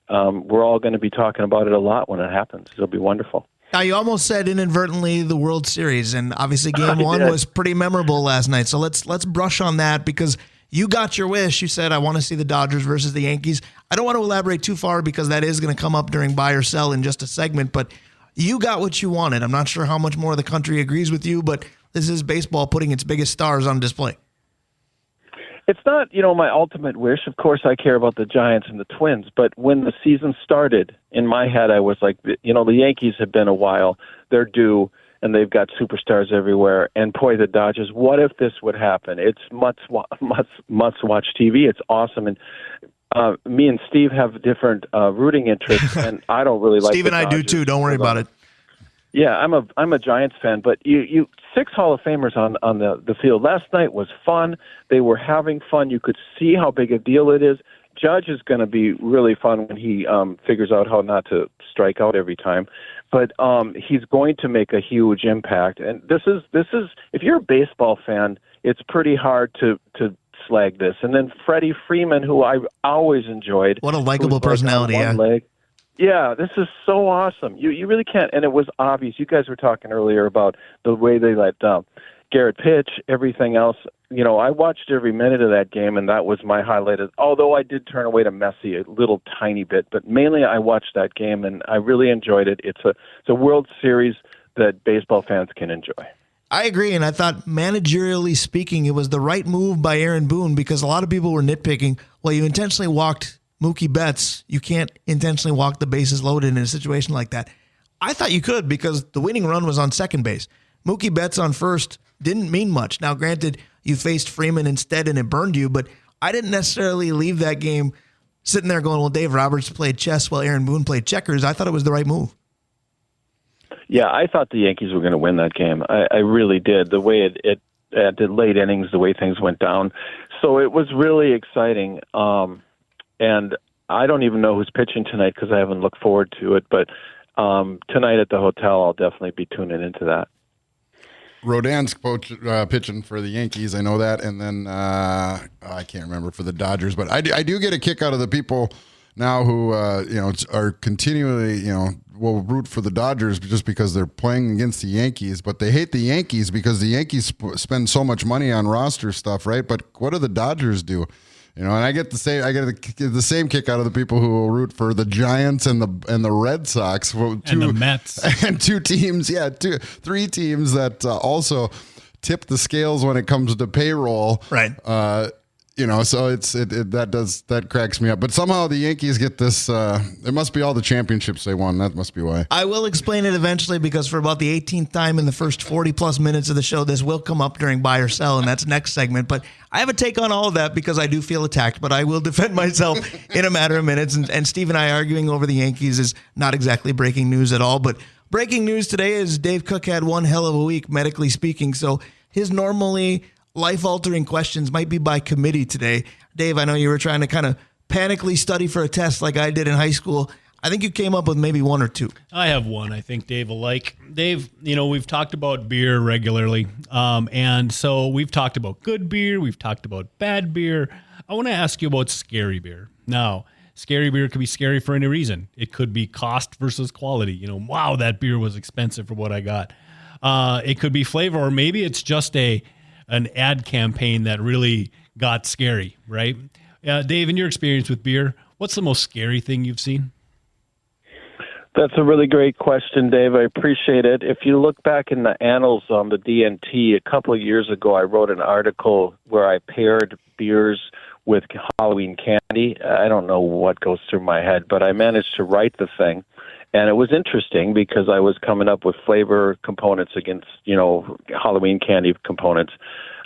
we're all going to be talking about it a lot when it happens. It'll be wonderful. Now, you almost said inadvertently the World Series, and obviously Game 1 was pretty memorable last night. So let's brush on that because you got your wish. You said, I want to see the Dodgers versus the Yankees. I don't want to elaborate too far because that is going to come up during buy or sell in just a segment, but you got what you wanted. I'm not sure how much more the country agrees with you, but this is baseball putting its biggest stars on display. It's not, my ultimate wish. Of course, I care about the Giants and the Twins, but when the season started, in my head, I was like, the Yankees have been a while. They're due. and they've got superstars everywhere. And boy, the Dodgers, what if this would happen? It's must-watch TV. It's awesome. And me and Steve have different rooting interests, and I don't really like Steve the and I do Dodgers. too. Don't worry about it. Yeah, I'm a Giants fan, but you 6 Hall of Famers on the field last night was fun. They were having fun. You could see how big a deal it is. Judge is going to be really fun when he figures out how not to strike out every time, but he's going to make a huge impact. And this is if you're a baseball fan, it's pretty hard to slag this. And then Freddie Freeman, who I always enjoyed, What a likable personality! Like on one leg. Yeah, this is so awesome. You really can't, and it was obvious. You guys were talking earlier about the way they let Garrett pitch, everything else. I watched every minute of that game, and that was my highlight. Although I did turn away to Messi a little tiny bit, but mainly I watched that game, and I really enjoyed it. It's a World Series that baseball fans can enjoy. I agree, and I thought managerially speaking, it was the right move by Aaron Boone because a lot of people were nitpicking. Well, you intentionally walked Mookie Betts. You can't intentionally walk the bases loaded in a situation like that. I thought you could because the winning run was on second base. Mookie Betts on first didn't mean much. Now, granted, you faced Freeman instead and it burned you, but I didn't necessarily leave that game sitting there going, well, Dave Roberts played chess while Aaron Boone played checkers. I thought it was the right move. Yeah, I thought the Yankees were going to win that game. I really did. The way it at the late innings, the way things went down. So it was really exciting. And I don't even know who's pitching tonight because I haven't looked forward to it. But tonight at the hotel, I'll definitely be tuning into that. Rodin's pitching for the Yankees. I know that. And then I can't remember for the Dodgers. But I do get a kick out of the people now who are continually will root for the Dodgers just because they're playing against the Yankees, but they hate the Yankees because the Yankees spend so much money on roster stuff, right? But what do the Dodgers do? And I get the same kick out of the people who will root for the Giants and the Red Sox, and the Mets, and three teams that also tip the scales when it comes to payroll, right? So that cracks me up. But somehow the Yankees get this. It must be all the championships they won. That must be why. I will explain it eventually because for about the 18th time in the first 40 plus minutes of the show, this will come up during buy or sell, and that's next segment. But I have a take on all of that because I do feel attacked, but I will defend myself in a matter of minutes. And Steve and I arguing over the Yankees is not exactly breaking news at all. But breaking news today is Dave Cook had one hell of a week, medically speaking. So his normally life-altering questions might be by committee today. Dave, I know you were trying to kind of panically study for a test like I did in high school. I think you came up with maybe one or two. I have one I think Dave will like. Dave, we've talked about beer regularly, and so we've talked about good beer, we've talked about bad beer. I want to ask you about scary beer. Now, scary beer could be scary for any reason. It could be cost versus quality. Wow, that beer was expensive for what I got. It could be flavor, or maybe it's just an ad campaign that really got scary, right? Dave, in your experience with beer, what's the most scary thing you've seen? That's a really great question, Dave. I appreciate it. If you look back in the annals on the DNT, a couple of years ago, I wrote an article where I paired beers with Halloween candy. I don't know what goes through my head, but I managed to write the thing. And it was interesting because I was coming up with flavor components against, Halloween candy components.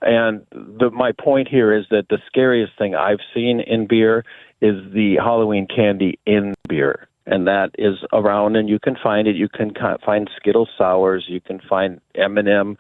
And my point here is that the scariest thing I've seen in beer is the Halloween candy in beer. And that is around, and you can find it. You can find Skittles sours. You can find M&M,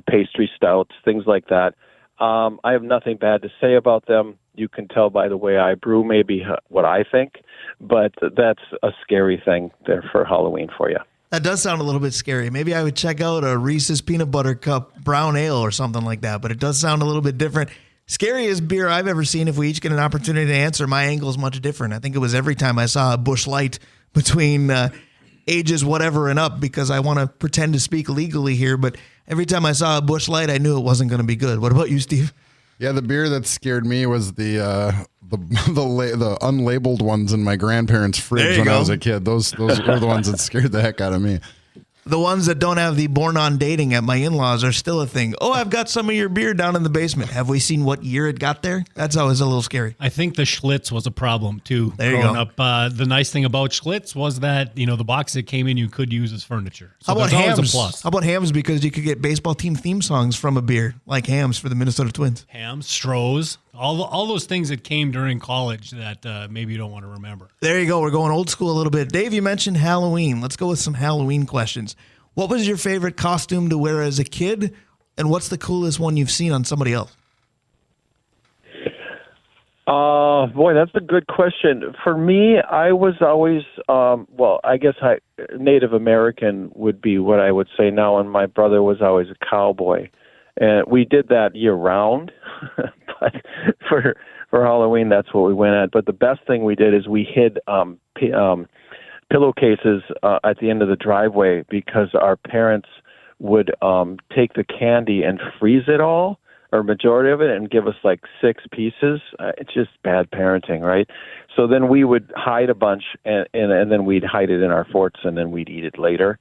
pastry stouts, things like that. I have nothing bad to say about them. You can tell by the way I brew maybe what I think, but that's a scary thing there for Halloween for you. That does sound a little bit scary. Maybe I would check out a Reese's Peanut Butter Cup brown ale or something like that, but it does sound a little bit different. Scariest beer I've ever seen, if we each get an opportunity to answer, my angle is much different. I think it was every time I saw a Busch Light between ages whatever and up, because I want to pretend to speak legally here, but every time I saw a Busch Light, I knew it wasn't going to be good. What about you, Steve? Yeah, the beer that scared me was the unlabeled ones in my grandparents' fridge when I was a kid. Those were the ones that scared the heck out of me. The ones that don't have the born on dating at my in-laws are still a thing. Oh, I've got some of your beer down in the basement. Have we seen what year it got there? That's always a little scary. I think the Schlitz was a problem too. There you growing go. up. The nice thing about Schlitz was that, the box that came in you could use as furniture. So How about there's always hams? a plus. How about hams? Because you could get baseball team theme songs from a beer, like hams for the Minnesota Twins. Hams, Strohs, all those things that came during college that maybe you don't want to remember. There you go. We're going old school a little bit. Dave, you mentioned Halloween. Let's go with some Halloween questions. What was your favorite costume to wear as a kid, and what's the coolest one you've seen on somebody else? Boy, that's a good question. For me, I was always, I guess Native American would be what I would say now, and my brother was always a cowboy. And we did that year round, but for Halloween, that's what we went at. But the best thing we did is we hid pillowcases at the end of the driveway because our parents would take the candy and freeze it all, or majority of it, and give us like 6 pieces. It's just bad parenting, right? So then we would hide a bunch, and then we'd hide it in our forts, and then we'd eat it later.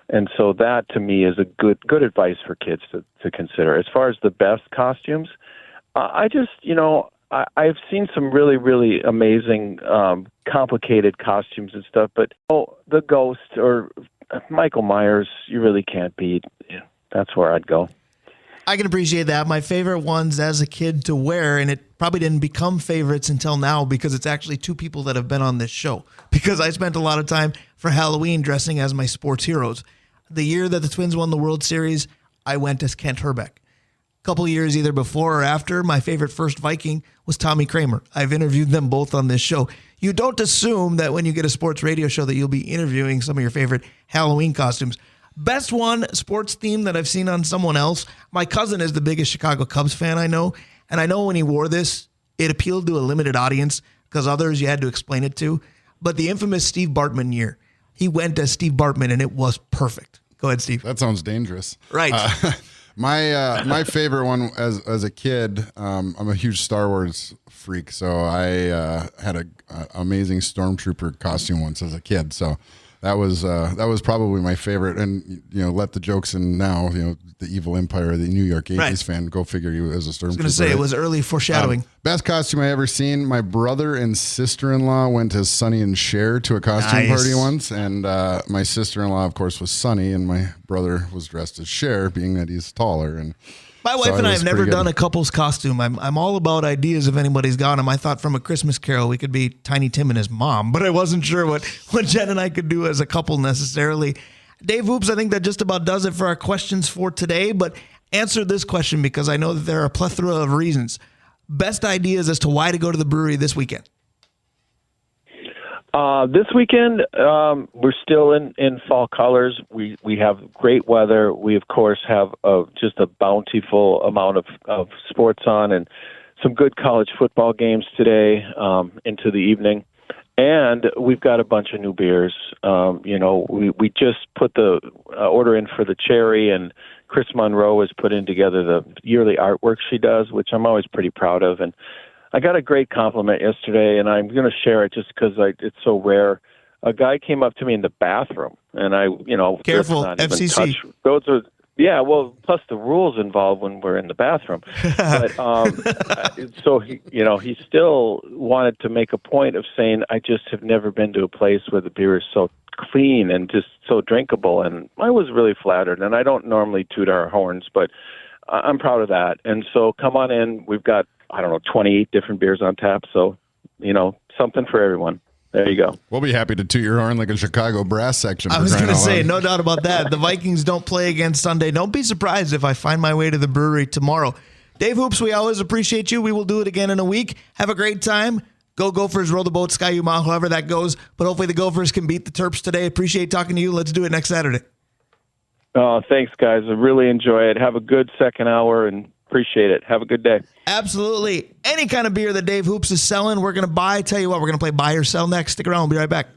And so that, to me, is a good advice for kids to consider. As far as the best costumes, I've seen some really, really amazing, complicated costumes and stuff, but the Ghost or Michael Myers, you really can't beat. Yeah, that's where I'd go. I can appreciate that. My favorite ones as a kid to wear, and it probably didn't become favorites until now because it's actually 2 people that have been on this show. Because I spent a lot of time for Halloween dressing as my sports heroes. The year that the Twins won the World Series, I went as Kent Herbeck. A couple years either before or after, my favorite first Viking was Tommy Kramer. I've interviewed them both on this show. You don't assume that when you get a sports radio show that you'll be interviewing some of your favorite Halloween costumes. Best one, sports theme that I've seen on someone else. My cousin is the biggest Chicago Cubs fan I know. And I know when he wore this, it appealed to a limited audience because others you had to explain it to. But the infamous Steve Bartman year, he went as Steve Bartman and it was perfect. Go ahead, Steve. That sounds dangerous. Right. My favorite one as a kid, I'm a huge Star Wars freak, so I had a amazing Stormtrooper costume once as a kid. So that was probably my favorite. And let the jokes in now. The evil empire, the New York Yankees fan. Go figure, you as a Stormtrooper. I was going to say it was early foreshadowing. Best costume I ever seen. My brother and sister-in-law went as Sonny and Cher to a costume party once, and my sister-in-law, of course, was Sonny, and my brother was dressed as Cher, being that he's taller. And my wife and I have never done a couple's costume. I'm all about ideas if anybody's got them. I thought from A Christmas Carol we could be Tiny Tim and his mom, but I wasn't sure what Jen and I could do as a couple necessarily. Dave Hoops, I think that just about does it for our questions for today, but answer this question because I know that there are a plethora of reasons. Best ideas as to why to go to the brewery this weekend? This weekend, we're still in fall colors. We have great weather. We, of course, have just a bountiful amount of sports on and some good college football games today into the evening. And we've got a bunch of new beers. We just put the order in for the Cherry, and Chris Monroe is putting together the yearly artwork she does, which I'm always pretty proud of. And I got a great compliment yesterday, and I'm going to share it just because it's so rare. A guy came up to me in the bathroom, and careful, not even FCC. touch. Those are. Yeah, well, plus the rules involved when we're in the bathroom. But so he still wanted to make a point of saying, I just have never been to a place where the beer is so clean and just so drinkable. And I was really flattered. And I don't normally toot our horns, but I'm proud of that. And so come on in. We've got, 28 different beers on tap. So, something for everyone. There you go. We'll be happy to toot your horn like a Chicago brass section. I was going to say, no doubt about that. The Vikings don't play again Sunday. Don't be surprised if I find my way to the brewery tomorrow. Dave Hoops, we always appreciate you. We will do it again in a week. Have a great time. Go Gophers, roll the boat, Sky Uma, however that goes. But hopefully the Gophers can beat the Terps today. Appreciate talking to you. Let's do it next Saturday. Oh, thanks, guys. I really enjoy it. Have a good second hour and appreciate it. Have a good day. Absolutely. Any kind of beer that Dave Hoops is selling, we're going to buy. Tell you what, we're going to play buy or sell next. Stick around. We'll be right back.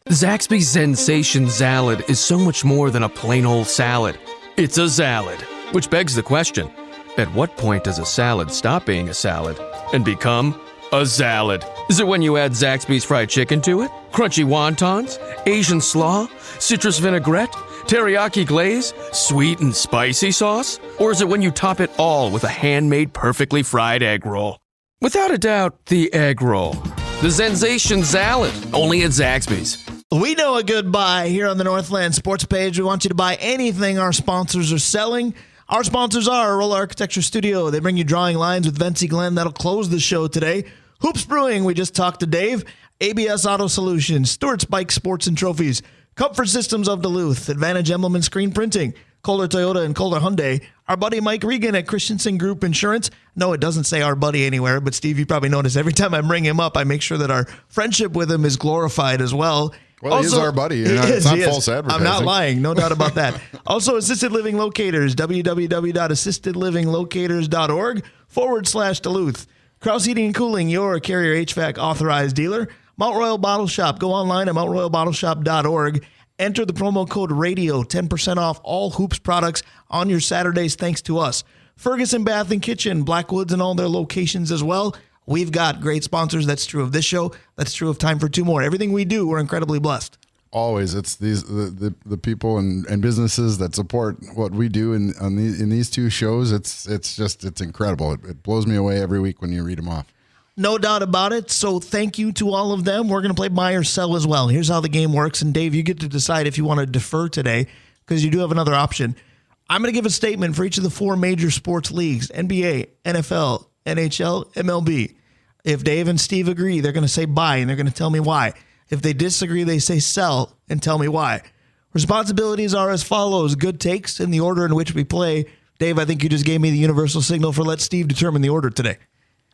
Zaxby's Sensation Salad is so much more than a plain old salad. It's a salad, which begs the question, at what point does a salad stop being a salad and become a salad? Is it when you add Zaxby's fried chicken to it? Crunchy wontons? Asian slaw? Citrus vinaigrette? Teriyaki glaze? Sweet and spicy sauce? Or is it when you top it all with a handmade perfectly fried egg roll? Without a doubt, the egg roll. The Sensation Salad, only at Zaxby's. We know a good buy here on the Northland Sports page. We want you to buy anything our sponsors are selling. Our sponsors are Roller Architecture Studio. They bring you drawing lines with Vinci Glenn. That'll close the show today. Hoops Brewing, we just talked to Dave. ABS Auto Solutions, Stewart's Bike Sports and Trophies, Comfort Systems of Duluth, Advantage Emblem and Screen Printing, Kohler Toyota and Kohler Hyundai, our buddy Mike Regan at Christensen Group Insurance. No, it doesn't say our buddy anywhere, but Steve, you probably noticed every time I bring him up, I make sure that our friendship with him is glorified as well. Well, Also, he is our buddy. It's not false advertising. I'm not lying. No doubt about that. Also, Assisted Living Locators, www.assistedlivinglocators.org/Duluth. Krause Heating and Cooling, your Carrier HVAC authorized dealer. Mount Royal Bottle Shop. Go online at mountroyalbottleshop.org. Enter the promo code RADIO, 10% off all Hoops products on your Saturdays thanks to us. Ferguson Bath and Kitchen, Blackwoods and all their locations as well. We've got great sponsors. That's true of this show. That's true of Time for Two More. Everything we do, we're incredibly blessed. Always, it's the people and businesses that support what we do in these two shows. It's incredible. It blows me away every week when you read them off. No doubt about it. So thank you to all of them. We're going to play buy or sell as well. Here's how the game works. And Dave, you get to decide if you want to defer today because you do have another option. I'm going to give a statement for each of the four major sports leagues: NBA, NFL, NHL, MLB. If Dave and Steve agree, they're going to say buy, and they're going to tell me why. If they disagree, they say sell and tell me why. Responsibilities are as follows: good takes in the order in which we play. Dave, I think you just gave me the universal signal for let Steve determine the order today.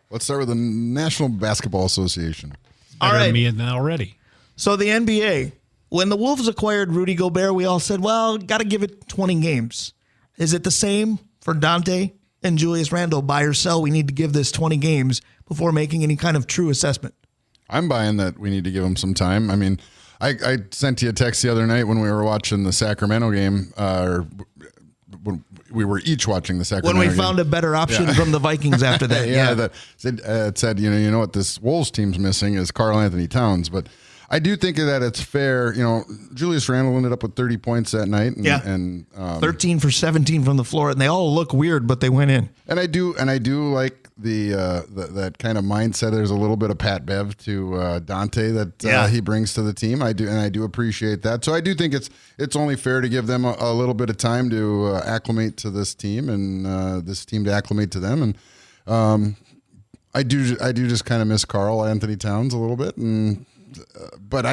Let's start with the National Basketball Association. All right. Me already. So the NBA, when the Wolves acquired Rudy Gobert, we all said, well, got to give it 20 games. Is it the same for Dante and Julius Randle? Buy or sell? We need to give this 20 games before making any kind of true assessment. I'm buying that we need to give them some time. I mean, I sent you a text the other night when we were watching the Sacramento game, or when we were each watching the Sacramento game. When we found a better option from the Vikings after that. That said, you know what this Wolves team's missing is Karl Anthony Towns. But I do think that it's fair. You know, Julius Randle ended up with 30 points that night. And 13 for 17 from the floor. And they all look weird, but they went in. And I do like the that kind of mindset. There's a little bit of Pat Bev to Dante that he brings to the team. I do appreciate that. So I do think it's only fair to give them a little bit of time to acclimate to this team and this team to acclimate to them. And I do just kind of miss Karl Anthony Towns a little bit. But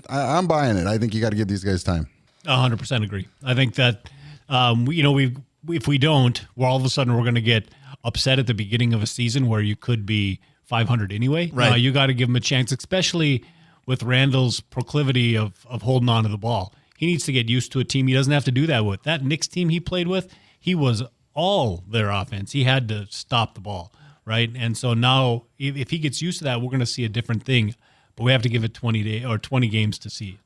I'm buying it. I think you got to give these guys time. 100% agree. I think that if we don't, all of a sudden we're going to get upset at the beginning of a season where you could be 500 anyway. Right. You got to give him a chance, especially with Randall's proclivity of holding on to the ball. He needs to get used to a team he doesn't have to do that with. That Knicks team he played with, he was all their offense. He had to stop the ball, right? And so now if he gets used to that, we're going to see a different thing. But we have to give it 20 games to see.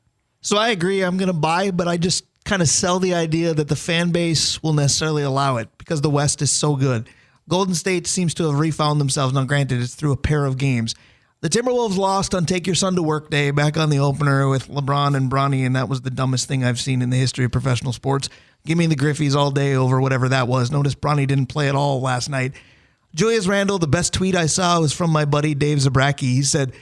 So I agree. I'm going to buy, but I just kind of sell the idea that the fan base will necessarily allow it because the West is so good. Golden State seems to have refound themselves. Now, granted, it's through a pair of games. The Timberwolves lost on Take Your Son to Work Day back on the opener with LeBron and Bronny, and that was the dumbest thing I've seen in the history of professional sports. Give me the Griffies all day over whatever that was. Notice Bronny didn't play at all last night. Julius Randle, the best tweet I saw was from my buddy Dave Zabracki. He said,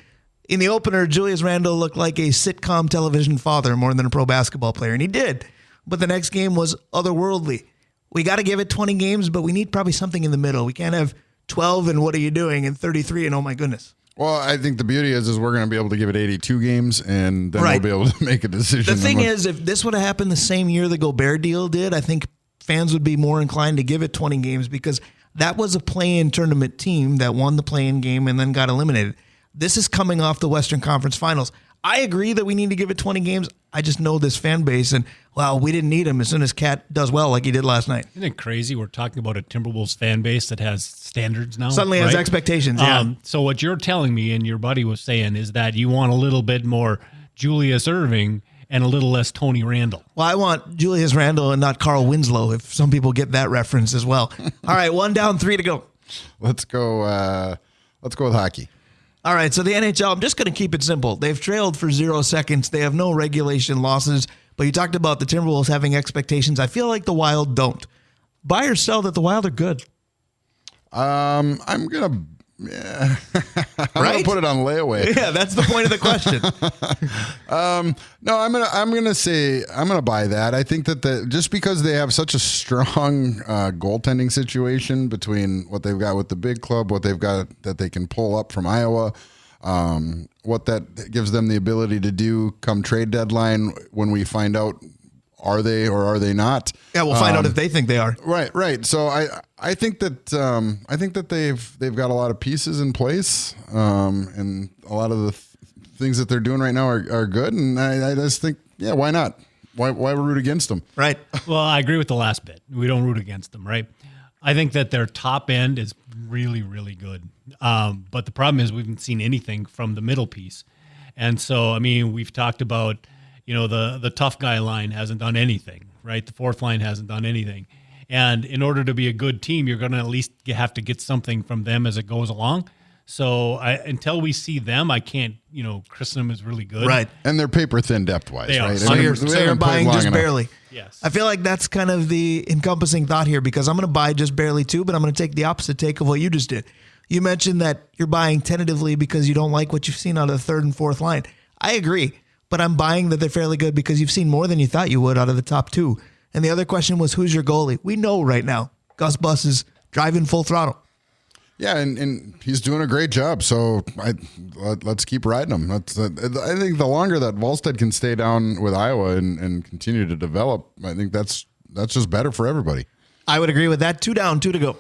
in the opener, Julius Randle looked like a sitcom television father more than a pro basketball player, and he did. But the next game was otherworldly. We got to give it 20 games, but we need probably something in the middle. We can't have 12 and what are you doing and 33 and oh my goodness. Well, I think the beauty is we're going to be able to give it 82 games, and then we'll be able to make a decision. The thing is, if this would have happened the same year the Gobert deal did, I think fans would be more inclined to give it 20 games because that was a play-in tournament team that won the play-in game and then got eliminated. This is coming off the Western Conference Finals. I agree that we need to give it 20 games. I just know this fan base, and, well, we didn't need him as soon as Cat does well like he did last night. Isn't it crazy? We're talking about a Timberwolves fan base that has standards now. Suddenly has expectations, yeah. So what you're telling me and your buddy was saying is that you want a little bit more Julius Erving and a little less Tony Randall. Well, I want Julius Randle and not Carl Winslow, if some people get that reference as well. All right, 1 down, 3 to go. Let's go with hockey. All right, so the NHL, I'm just going to keep it simple. They've trailed for 0 seconds. They have no regulation losses, But you talked about the Timberwolves having expectations. I feel like the Wild don't. Buy or sell that the Wild are good. I'm gonna put it on layaway. Yeah, that's the point of the question. No, I'm gonna buy that. I think that just because they have such a strong goaltending situation between what they've got with the big club, what they've got that they can pull up from Iowa, what that gives them the ability to do come trade deadline when we find out are they or are they not. Yeah, we'll find out if they think they are. Right. So I think that they've got a lot of pieces in place, and a lot of the things that they're doing right now are good. And I just think, yeah, why not? Why root against them? Right. Well, I agree with the last bit. We don't root against them, right? I think that their top end is really, really good. But the problem is we haven't seen anything from the middle piece. And so, I mean, we've talked about, the tough guy line hasn't done anything, right? The fourth line hasn't done anything. And in order to be a good team, you're going to at least have to get something from them as it goes along. So until we see them, I can't, christen them as really good. Right. And they're paper thin depth wise, They are. right? So And you're they haven't played buying long just enough. barely. Yes. I feel like that's kind of the encompassing thought here, because I'm going to buy just barely too, but I'm going to take the opposite take of what you just did. You mentioned that you're buying tentatively because you don't like what you've seen out of the third and fourth line. I agree, but I'm buying that they're fairly good because you've seen more than you thought you would out of the top two. And the other question was, who's your goalie? We know right now Gus Bus is driving full throttle. Yeah, and he's doing a great job. So let's keep riding him. I think the longer that Volstead can stay down with Iowa and continue to develop, I think that's just better for everybody. I would agree with that. 2 down, 2 to go.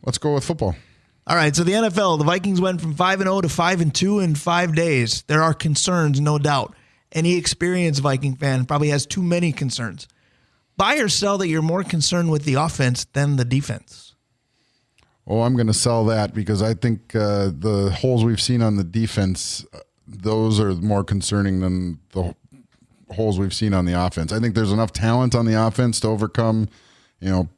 Let's go with football. All right, so the NFL, the Vikings went from 5-0 to 5-2 in 5 days. There are concerns, no doubt. Any experienced Viking fan probably has too many concerns. Buy or sell that you're more concerned with the offense than the defense? Oh, I'm going to sell that because I think the holes we've seen on the defense, those are more concerning than the holes we've seen on the offense. I think there's enough talent on the offense to overcome,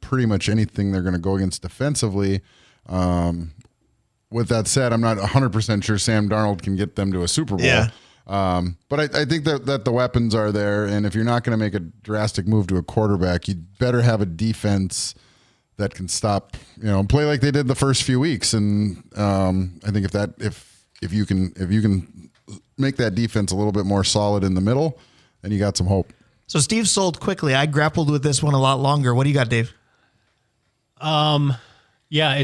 pretty much anything they're going to go against defensively. With that said, I'm not 100% sure Sam Darnold can get them to a Super Bowl. Yeah. But I think that the weapons are there, and if you're not going to make a drastic move to a quarterback, you'd better have a defense that can stop, play like they did the first few weeks. And I think if you can make that defense a little bit more solid in the middle, then you got some hope. So Steve sold quickly. I grappled with this one a lot longer. What do you got, Dave? Yeah,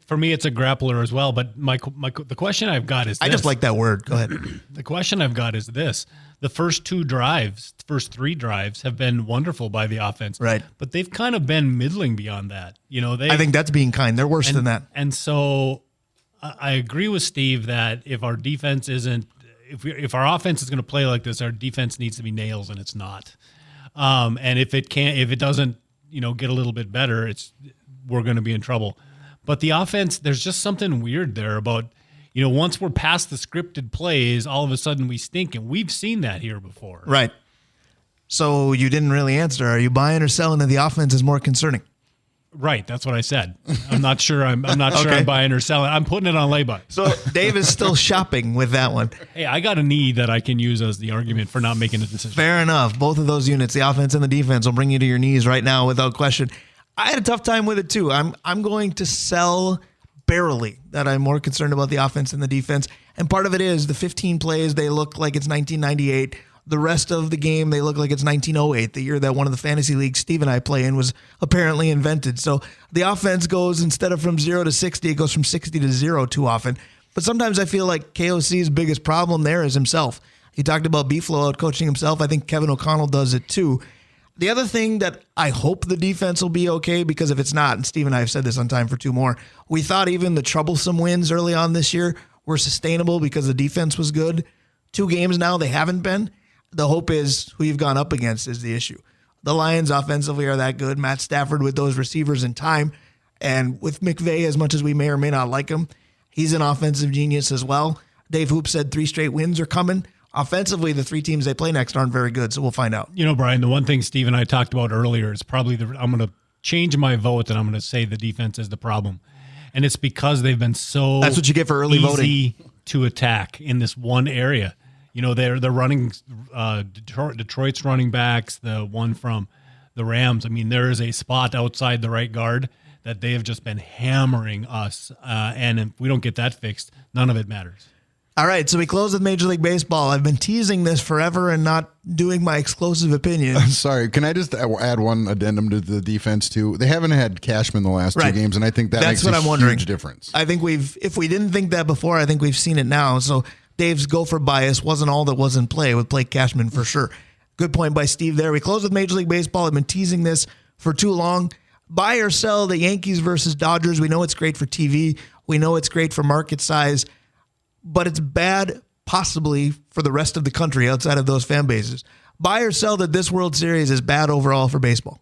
for me, it's a grappler as well. But the question I've got is this. I just like that word. Go ahead. The question I've got is this. The first 3 drives have been wonderful by the offense. Right. But they've kind of been middling beyond that. I think that's being kind. They're worse than that. And so I agree with Steve that if our defense isn't, if our offense is going to play like this, our defense needs to be nails, and it's not. And if it doesn't, get a little bit better, we're going to be in trouble. But the offense, there's just something weird there about, once we're past the scripted plays, all of a sudden we stink, and we've seen that here before. Right. So you didn't really answer. Are you buying or selling that the offense is more concerning? Right, that's what I said. I'm not sure. I'm not sure I'm buying or selling. I'm putting it on lay-by. So Dave is still shopping with that one. Hey, I got a need that I can use as the argument for not making a decision. Fair enough. Both of those units, the offense and the defense, will bring you to your knees right now without question. I had a tough time with it too. I'm going to sell barely that I'm more concerned about the offense than the defense. And part of it is the 15 plays, they look like it's 1998. The rest of the game, they look like it's 1908, the year that one of the fantasy leagues Steve and I play in was apparently invented. So the offense goes, instead of from 0 to 60, it goes from 60 to 0 too often. But sometimes I feel like KOC's biggest problem there is himself. He talked about Beeflo out coaching himself. I think Kevin O'Connell does it too. The other thing that I hope the defense will be okay, because if it's not, and Steve and I have said this on Time for Two More, we thought even the troublesome wins early on this year were sustainable because the defense was good. 2 games now, they haven't been. The hope is who you've gone up against is the issue. The Lions offensively are that good. Matt Stafford with those receivers in time. And with McVay, as much as we may or may not like him, he's an offensive genius as well. Dave Hoop said 3 straight wins are coming. Offensively, the 3 teams they play next aren't very good, so we'll find out. Brian, the one thing Steve and I talked about earlier is probably I'm going to change my vote, and I'm going to say the defense is the problem. And it's because they've been so That's what you get for early easy voting to attack in this one area. You know, they're running Detroit's running backs, the one from the Rams. I mean, there is a spot outside the right guard that they have just been hammering us. And if we don't get that fixed, none of it matters. All right, so we close with Major League Baseball. I've been teasing this forever and not doing my exclusive opinion. Sorry, can I just add one addendum to the defense too? They haven't had Cashman the last two games, and I think that's makes a huge difference. I think if we didn't think that before, I think we've seen it now. So Dave's Gopher bias wasn't all that was in play with Blake Cashman for sure. Good point by Steve there. We close with Major League Baseball. I've been teasing this for too long. Buy or sell the Yankees versus Dodgers. We know it's great for TV. We know it's great for market size. But it's bad possibly for the rest of the country outside of those fan bases. Buy or sell that this World Series is bad overall for baseball.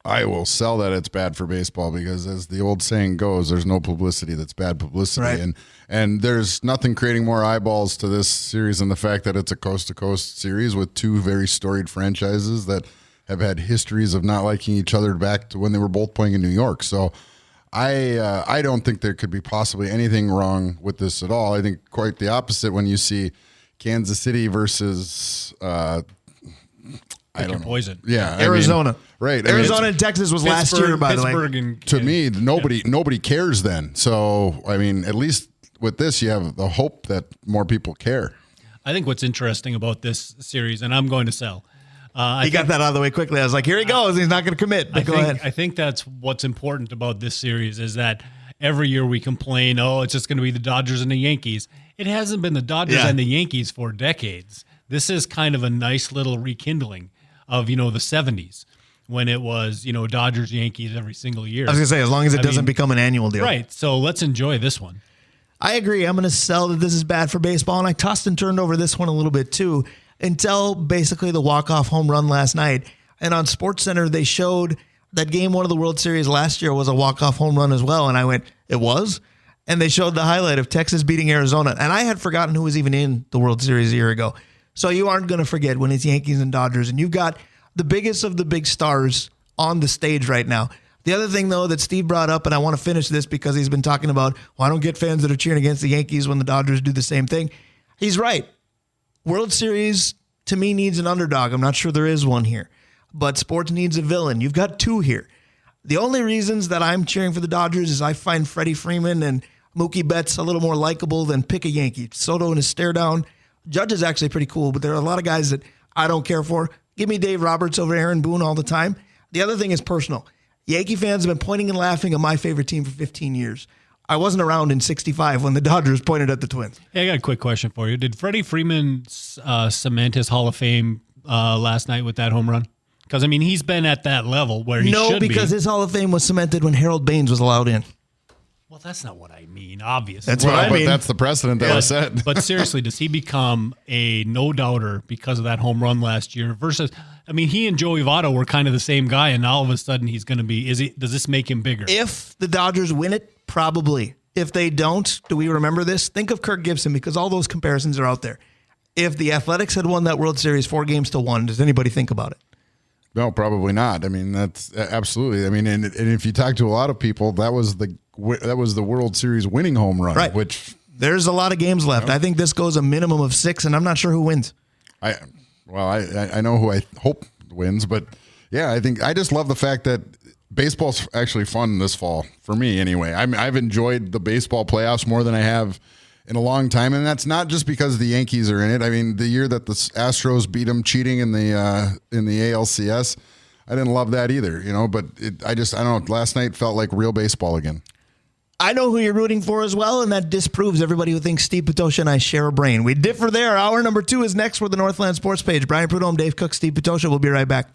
I will sell that it's bad for baseball because, as the old saying goes, there's no publicity that's bad publicity. Right. And there's nothing creating more eyeballs to this series than the fact that it's a coast-to-coast series with two very storied franchises that have had histories of not liking each other back to when they were both playing in New York. So I don't think there could be possibly anything wrong with this at all. I think quite the opposite when you see Kansas City versus I don't know. Poison. Yeah, Arizona. Right. Arizona and Texas was last year, by the way. To me, nobody cares then. So, I mean, at least with this, you have the hope that more people care. I think what's interesting about this series, and I'm going to sell. He got that out of the way quickly. I was like, here he goes. He's not going to commit. But go ahead. I think that's what's important about this series is that every year we complain, it's just going to be the Dodgers and the Yankees. It hasn't been the Dodgers and the Yankees for decades. This is kind of a nice little rekindling of, the 70s when it was, Dodgers, Yankees every single year. I was going to say, as long as it doesn't become an annual deal. Right. So let's enjoy this one. I agree. I'm going to sell that this is bad for baseball. And I tossed and turned over this one a little bit too until basically the walk-off home run last night. And on SportsCenter, they showed that game one of the World Series last year was a walk-off home run as well. And I went, it was? And they showed the highlight of Texas beating Arizona. And I had forgotten who was even in the World Series a year ago. So you aren't going to forget when it's Yankees and Dodgers. And you've got the biggest of the big stars on the stage right now. The other thing, though, that Steve brought up, and I want to finish this because he's been talking about, I don't get fans that are cheering against the Yankees when the Dodgers do the same thing. He's right. World Series, to me, needs an underdog. I'm not sure there is one here. But sports needs a villain. You've got two here. The only reasons that I'm cheering for the Dodgers is I find Freddie Freeman and Mookie Betts a little more likable than pick a Yankee. Soto and his stare down. Judge is actually pretty cool, but there are a lot of guys that I don't care for. Give me Dave Roberts over Aaron Boone all the time. The other thing is personal. Yankee fans have been pointing and laughing at my favorite team for 15 years. I wasn't around in 65 when the Dodgers pointed at the Twins. Hey, I got a quick question for you. Did Freddie Freeman cement his Hall of Fame last night with that home run? Because, I mean, he's been at that level where he should be. No, because his Hall of Fame was cemented when Harold Baines was allowed in. Well, that's not what I mean, obviously. That's what I mean. But that's the precedent that was set. But seriously, does he become a no-doubter because of that home run last year versus, I mean, he and Joey Votto were kind of the same guy, and now all of a sudden he's going to be, does this make him bigger? If the Dodgers win it, probably. If they don't, do we remember this? Think of Kirk Gibson because all those comparisons are out there. If the Athletics had won that World Series 4-1, does anybody think about it? No, probably not. I mean, that's absolutely. I mean, and if you talk to a lot of people, that was the World Series winning home run. Right. Which there's a lot of games left. I think this goes a minimum of 6, and I'm not sure who wins. I know who I hope wins, but yeah, I just love the fact that baseball's actually fun this fall for me. Anyway, I've enjoyed the baseball playoffs more than I have in a long time, and that's not just because the Yankees are in it. I mean, the year that the Astros beat them cheating in the ALCS, I didn't love that either, But I don't know. Last night felt like real baseball again. I know who you're rooting for as well, and that disproves everybody who thinks Steve Petosha and I share a brain. We differ there. Hour number 2 is next for the Northland Sports Page. Brian Prudhomme, Dave Cook, Steve Petosha. We'll be right back.